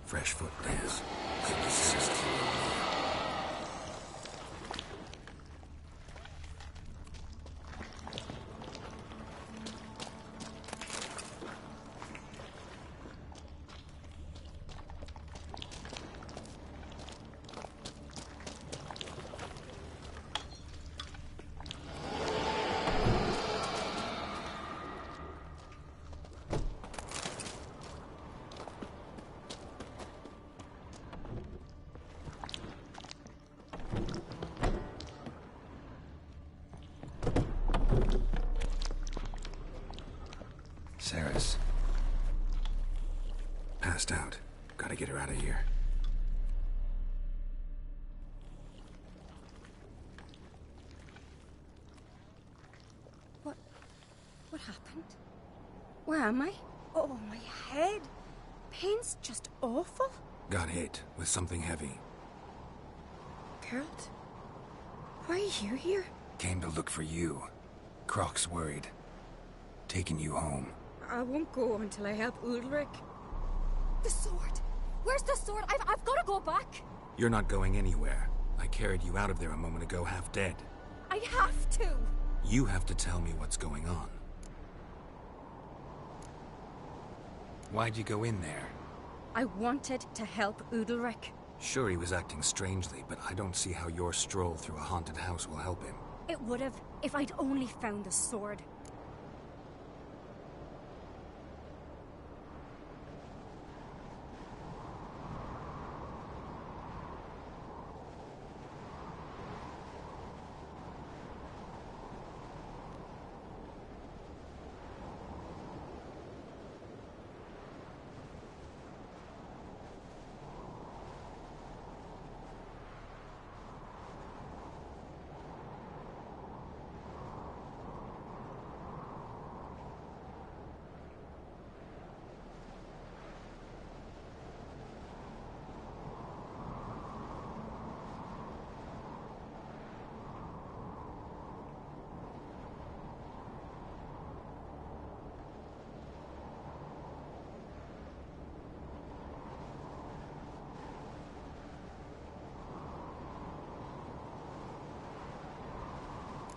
Speaker 2: Fresh footprints.
Speaker 3: get her out of here.
Speaker 19: What happened? Where am I? Oh, my head. Pain's just awful.
Speaker 3: Got hit with something heavy.
Speaker 19: Geralt? Why are you here?
Speaker 3: Came to look for you. Croc's worried. Taking you home.
Speaker 19: I won't go until I help Udalric.
Speaker 13: The sword! Where's the sword? I've got to go back!
Speaker 3: You're not going anywhere. I carried you out of there a moment ago half dead.
Speaker 13: I have to!
Speaker 3: You have to tell me what's going on. Why'd you go in there?
Speaker 19: I wanted to help Udalric.
Speaker 3: Sure, he was acting strangely, but I don't see how your stroll through a haunted house will help him.
Speaker 19: It would have, if I'd only found the sword.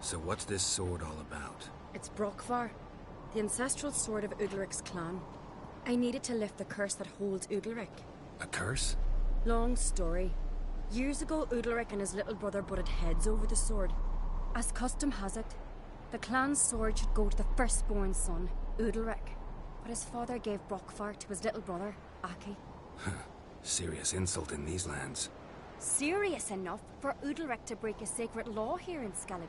Speaker 3: So what's this sword all about?
Speaker 19: It's Brokvar, the ancestral sword of Udalric's clan. I needed to lift the curse that holds Udalric.
Speaker 3: A curse?
Speaker 19: Long story. Years ago, Udalric and his little brother butted heads over the sword. As custom has it, the clan's sword should go to the firstborn son, Udalric. But his father gave Brokvar to his little brother, Aki.
Speaker 3: Serious insult in these lands.
Speaker 19: Serious enough for Udalric to break a sacred law here in Skellige.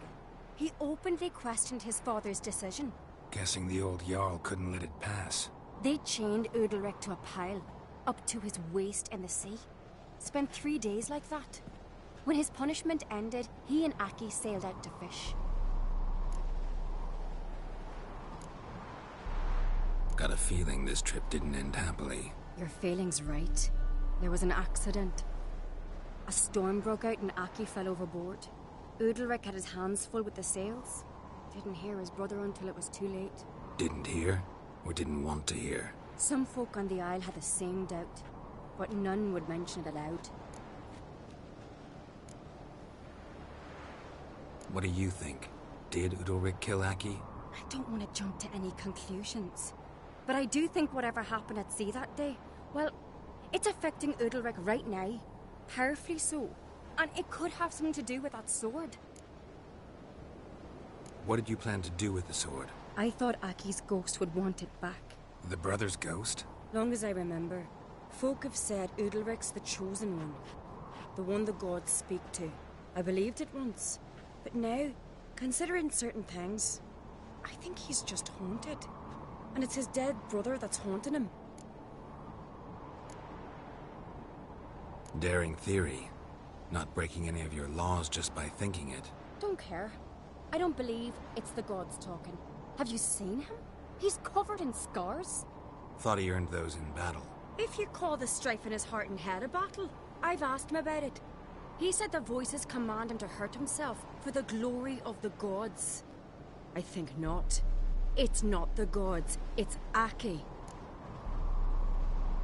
Speaker 19: He openly questioned his father's decision.
Speaker 3: Guessing the old Jarl couldn't let it pass.
Speaker 19: They chained Udalric to a pile, up to his waist in the sea. Spent 3 days like that. When his punishment ended, he and Aki sailed out to fish.
Speaker 3: Got a feeling this trip didn't end happily.
Speaker 19: Your feeling's right. There was an accident. A storm broke out and Aki fell overboard. Udalric had his hands full with the sails. Didn't hear his brother until it was too late.
Speaker 3: Didn't hear? Or didn't want to hear?
Speaker 19: Some folk on the Isle had the same doubt, but none would mention it aloud.
Speaker 3: What do you think? Did Udalric kill Aki?
Speaker 19: I don't want to jump to any conclusions, but I do think whatever happened at sea that day, well, it's affecting Udalric right now. Powerfully so. And it could have something to do with that sword.
Speaker 3: What did you plan to do with the sword?
Speaker 19: I thought Aki's ghost would want it back.
Speaker 3: The brother's ghost?
Speaker 19: Long as I remember, folk have said Udalric's the chosen one. The one the gods speak to. I believed it once. But now, considering certain things, I think he's just haunted. And it's his dead brother that's haunting him.
Speaker 3: Daring theory. Not breaking any of your laws just by thinking it.
Speaker 19: Don't care. I don't believe it's the gods talking. Have you seen him? He's covered in scars.
Speaker 3: Thought he earned those in battle.
Speaker 19: If you call the strife in his heart and head a battle, I've asked him about it. He said the voices command him to hurt himself for the glory of the gods. I think not. It's not the gods, it's Aki.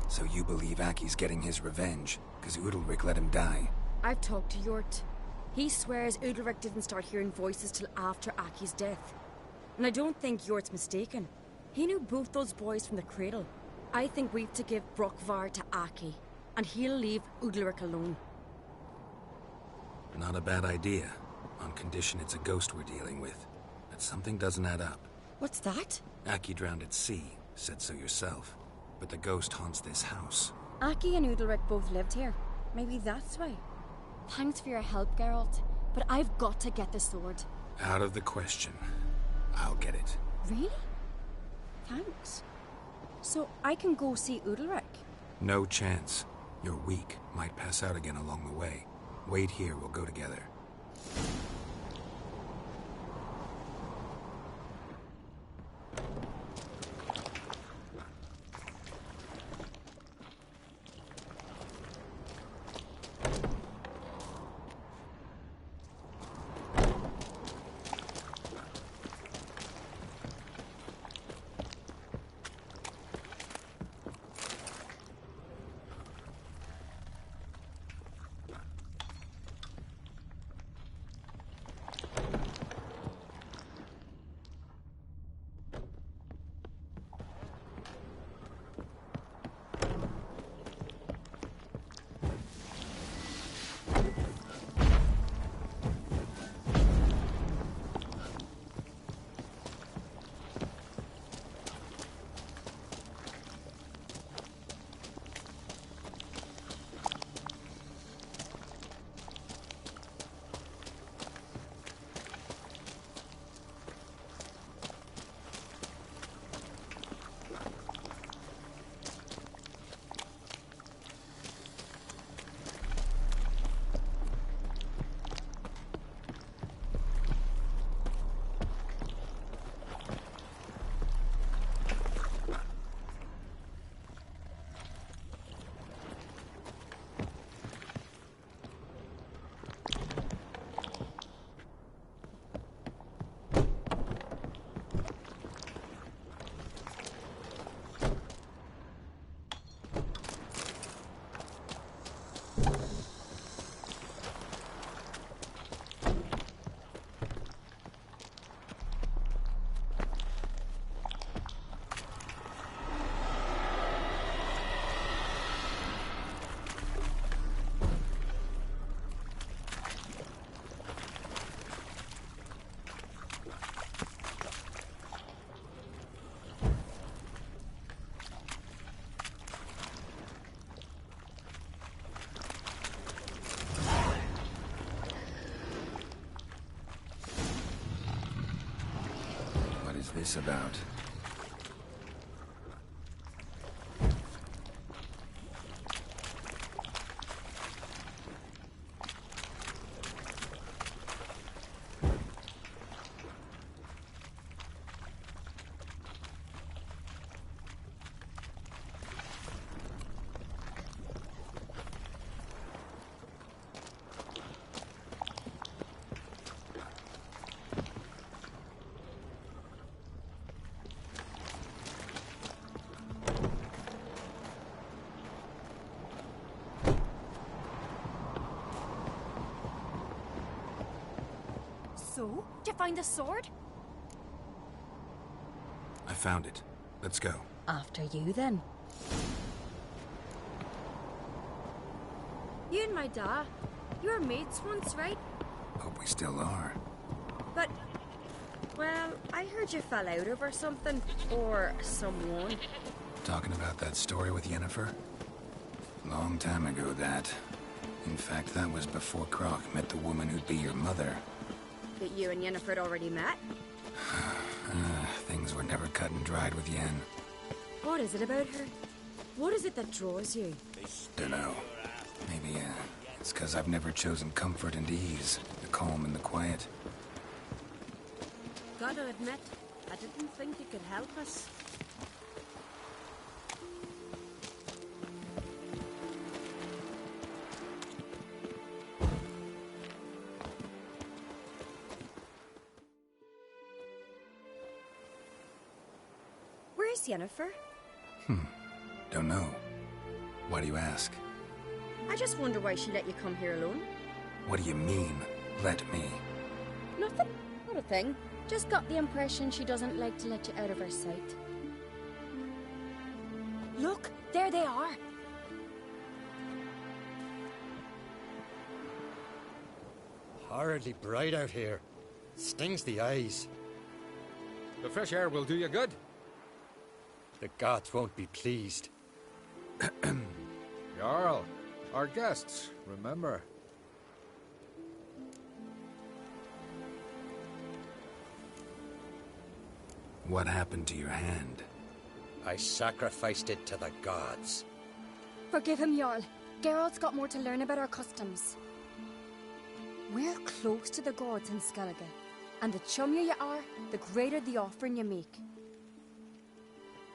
Speaker 3: So you believe Aki's getting his revenge, because Udalric let him die?
Speaker 19: I've talked to Yort. He swears Udalric didn't start hearing voices till after Aki's death. And I don't think Yort's mistaken. He knew both those boys from the cradle. I think we've to give Brokvar to Aki, and he'll leave Udalric alone.
Speaker 3: Not a bad idea, on condition it's a ghost we're dealing with. That something doesn't add up.
Speaker 19: What's that?
Speaker 3: Aki drowned at sea, said so yourself. But the ghost haunts this house.
Speaker 19: Aki and Udalric both lived here. Maybe that's why. Thanks for your help, Geralt, but I've got to get the sword.
Speaker 3: Out of the question. I'll get it.
Speaker 19: Really? Thanks. So I can go see Udalric?
Speaker 3: No chance.
Speaker 2: You're weak. Might pass out again along the way. Wait here, we'll go together. This about?
Speaker 13: So, did you find the sword?
Speaker 2: I found it. Let's go.
Speaker 19: After you, then. You and my dad, you were mates once, right?
Speaker 2: Hope we still are.
Speaker 19: But, well, I heard you fell out over something. Or someone.
Speaker 2: Talking about that story with Yennefer? Long time ago, that. In fact, that was before Croc met the woman who'd be your mother.
Speaker 19: That you and Yennefer had already met?
Speaker 2: Things were never cut and dried with Yen.
Speaker 19: What is it about her? What is it that draws you?
Speaker 2: Dunno. Maybe, it's 'cause I've never chosen comfort and ease, the calm and the quiet.
Speaker 9: Gotta admit, I didn't think you could help us.
Speaker 19: Where's Yennefer?
Speaker 2: Don't know. Why do you ask?
Speaker 19: I just wonder why she let you come here alone.
Speaker 2: What do you mean, let me?
Speaker 19: Nothing. Not a thing. Just got the impression she doesn't like to let you out of her sight. Look, there they are.
Speaker 16: Horridly bright out here. Stings the eyes.
Speaker 20: The fresh air will do you good.
Speaker 16: The gods won't be pleased.
Speaker 20: Jarl, our guests, remember.
Speaker 2: What happened to your hand?
Speaker 16: I sacrificed it to the gods.
Speaker 13: Forgive him, Jarl. Geralt's got more to learn about our customs. We're close to the gods in Skellige, and the chummier you are, the greater the offering you make.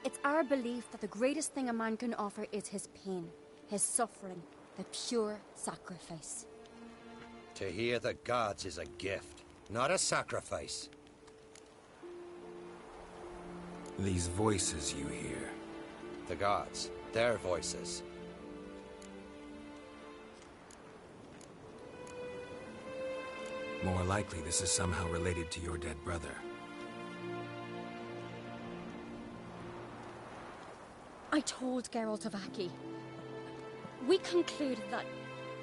Speaker 13: It's our belief that the greatest thing a man can offer is his pain, his suffering, the pure sacrifice.
Speaker 16: To hear the gods is a gift, not a sacrifice.
Speaker 2: These voices you hear.
Speaker 16: The gods, their voices.
Speaker 2: More likely, this is somehow related to your dead brother.
Speaker 13: I told Geralt of Aki. We concluded that...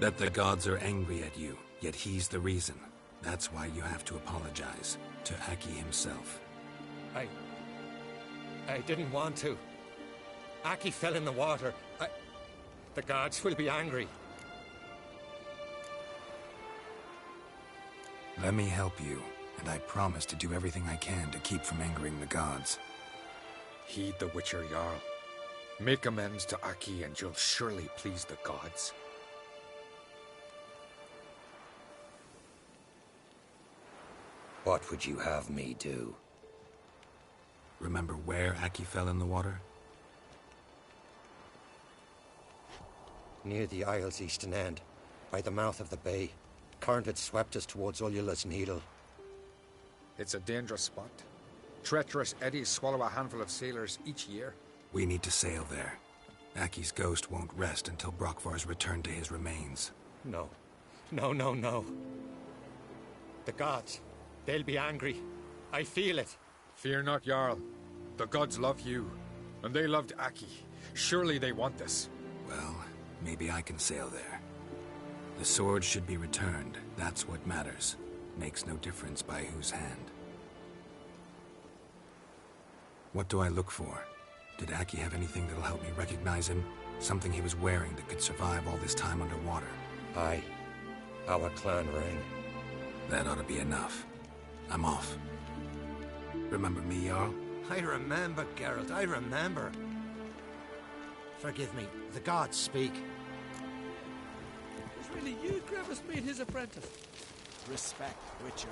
Speaker 2: That the gods are angry at you, yet he's the reason. That's why you have to apologize to Aki himself.
Speaker 16: I didn't want to. Aki fell in the water. The gods will be angry.
Speaker 2: Let me help you, and I promise to do everything I can to keep from angering the gods.
Speaker 20: Heed the Witcher Jarl. Make amends to Aki and you'll surely please the gods.
Speaker 16: What would you have me do?
Speaker 2: Remember where Aki fell in the water?
Speaker 16: Near the Isle's eastern end, by the mouth of the bay. Current had swept us towards Ullula's Needle.
Speaker 20: It's a dangerous spot. Treacherous eddies swallow a handful of sailors each year.
Speaker 2: We need to sail there. Aki's ghost won't rest until Brokvar's returned to his remains.
Speaker 16: No. No. The gods, they'll be angry. I feel it.
Speaker 20: Fear not, Jarl. The gods love you, and they loved Aki. Surely they want this.
Speaker 2: Well, maybe I can sail there. The sword should be returned. That's what matters. Makes no difference by whose hand. What do I look for? Did Aki have anything that'll help me recognize him? Something he was wearing that could survive all this time underwater?
Speaker 16: Aye. Our clan ring.
Speaker 2: That ought to be enough. I'm off. Remember me, Jarl?
Speaker 16: I remember, Geralt, I remember. Forgive me, the gods speak.
Speaker 4: It's really you, Grievous, made his apprentice. Respect, Witcher.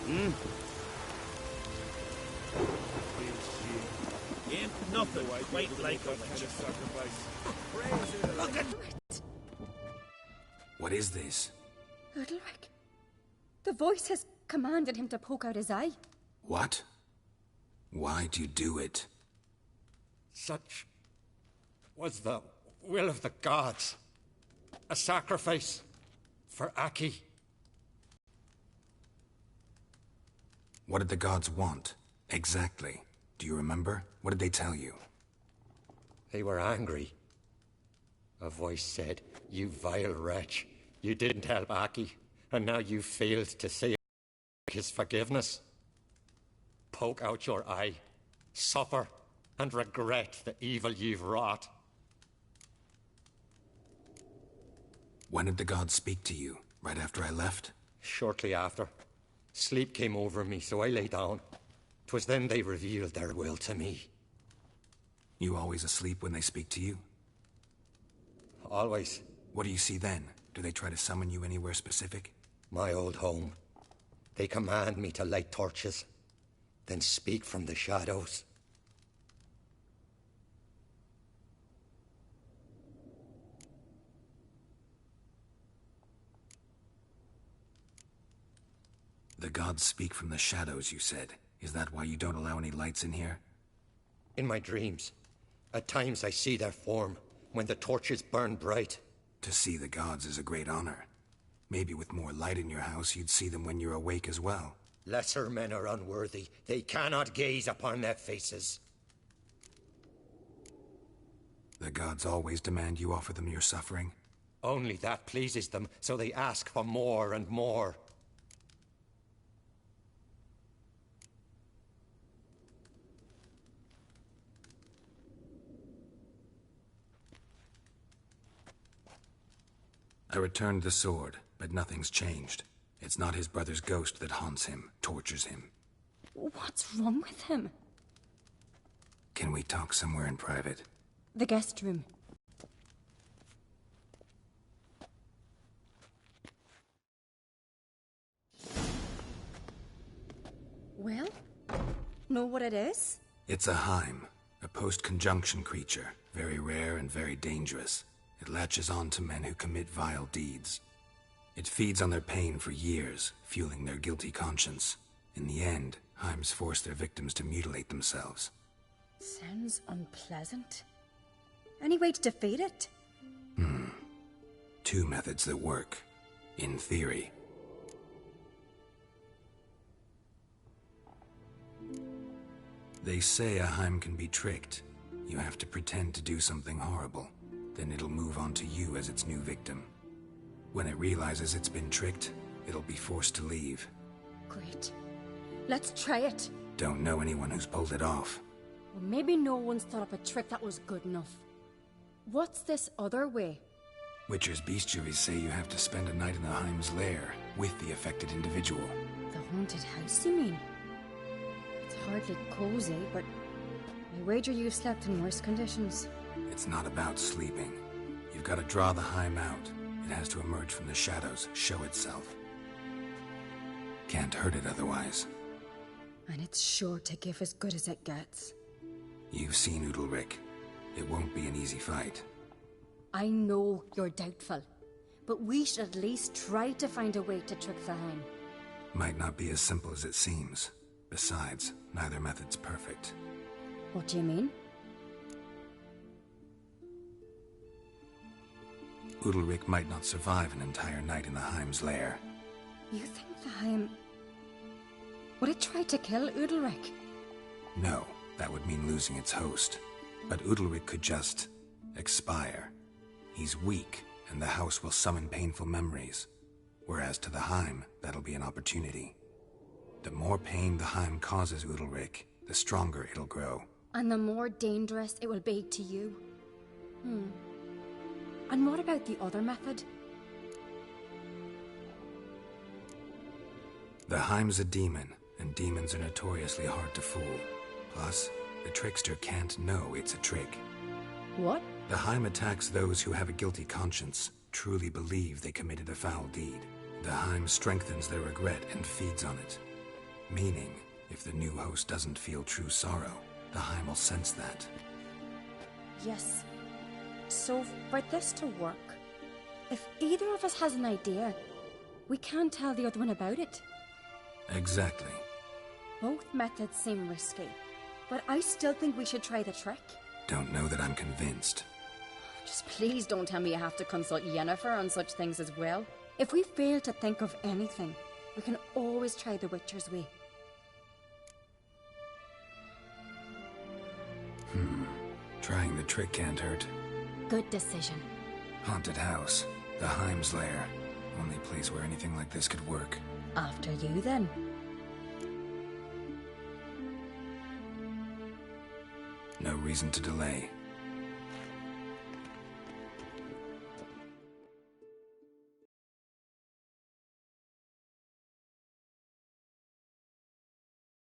Speaker 4: Ain't nothing quite like a witch. Look at
Speaker 2: What is this?
Speaker 19: Udalric. The voice has commanded him to poke out his eye.
Speaker 2: What? Why'd you do it?
Speaker 16: Such was the will of the gods. A sacrifice for Aki.
Speaker 2: What did the gods want? Exactly. Do you remember? What did they tell you?
Speaker 16: They were angry. A voice said, "You vile wretch, you didn't help Aki, and now you failed to say his forgiveness. Poke out your eye, suffer, and regret the evil you've wrought."
Speaker 2: When did the gods speak to you? Right after I left?
Speaker 16: Shortly after. Sleep came over me, so I lay down. 'Twas then they revealed their will to me.
Speaker 2: You always asleep when they speak to you?
Speaker 16: Always.
Speaker 2: What do you see then? Do they try to summon you anywhere specific?
Speaker 16: My old home. They command me to light torches, then speak from the shadows.
Speaker 2: The gods speak from the shadows, you said. Is that why you don't allow any lights in here?
Speaker 16: In my dreams. At times I see their form, when the torches burn bright.
Speaker 2: To see the gods is a great honor. Maybe with more light in your house, you'd see them when you're awake as well.
Speaker 16: Lesser men are unworthy. They cannot gaze upon their faces.
Speaker 2: The gods always demand you offer them your suffering?
Speaker 16: Only that pleases them, so they ask for more and more.
Speaker 2: I returned the sword, but nothing's changed. It's not his brother's ghost that haunts him, tortures him.
Speaker 19: What's wrong with him?
Speaker 2: Can we talk somewhere in private?
Speaker 19: The guest room. Well, know what it is?
Speaker 2: It's a Heim, a post-conjunction creature, very rare and very dangerous. It latches on to men who commit vile deeds. It feeds on their pain for years, fueling their guilty conscience. In the end, Heims force their victims to mutilate themselves.
Speaker 19: Sounds unpleasant. Any way to defeat it?
Speaker 2: Two methods that work, in theory. They say a Heim can be tricked. You have to pretend to do something horrible. Then it'll move on to you as its new victim. When it realizes it's been tricked, it'll be forced to leave.
Speaker 19: Great. Let's try it.
Speaker 2: Don't know anyone who's pulled it off.
Speaker 19: Well, maybe no one's thought up a trick that was good enough. What's this other way?
Speaker 2: Witcher's bestiaries say you have to spend a night in the Heim's lair with the affected individual.
Speaker 19: The haunted house, you mean? It's hardly cozy, but I wager you've slept in worse conditions.
Speaker 2: It's not about sleeping. You've got to draw the Heim out. It has to emerge from the shadows, show itself. Can't hurt it otherwise.
Speaker 19: And it's sure to give as good as it gets.
Speaker 2: You've seen Udalric. It won't be an easy fight.
Speaker 19: I know you're doubtful, but we should at least try to find a way to trick the Heim.
Speaker 2: Might not be as simple as it seems. Besides, neither method's perfect.
Speaker 19: What do you mean?
Speaker 2: Udalric might not survive an entire night in the Heim's lair.
Speaker 19: You think the Heim... would it try to kill Udalric?
Speaker 2: No, that would mean losing its host. But Udalric could just... expire. He's weak, and the house will summon painful memories. Whereas to the Heim, that'll be an opportunity. The more pain the Heim causes Udalric, the stronger it'll grow.
Speaker 19: And the more dangerous it will be to you. And what about the other method?
Speaker 2: The Heim's a demon, and demons are notoriously hard to fool. Plus, the trickster can't know it's a trick.
Speaker 19: What?
Speaker 2: The Heim attacks those who have a guilty conscience, truly believe they committed a foul deed. The Heim strengthens their regret and feeds on it. Meaning, if the new host doesn't feel true sorrow, the Heim will sense that.
Speaker 19: Yes. So, for this to work, if either of us has an idea, we can't tell the other one about it.
Speaker 2: Exactly.
Speaker 19: Both methods seem risky, but I still think we should try the trick.
Speaker 2: Don't know that I'm convinced.
Speaker 19: Just please don't tell me you have to consult Yennefer on such things as well. If we fail to think of anything, we can always try the Witcher's way.
Speaker 2: Trying the trick can't hurt.
Speaker 19: Good decision.
Speaker 2: Haunted house. The Heim's lair. Only place where anything like this could work.
Speaker 19: After you, then.
Speaker 2: No reason to delay.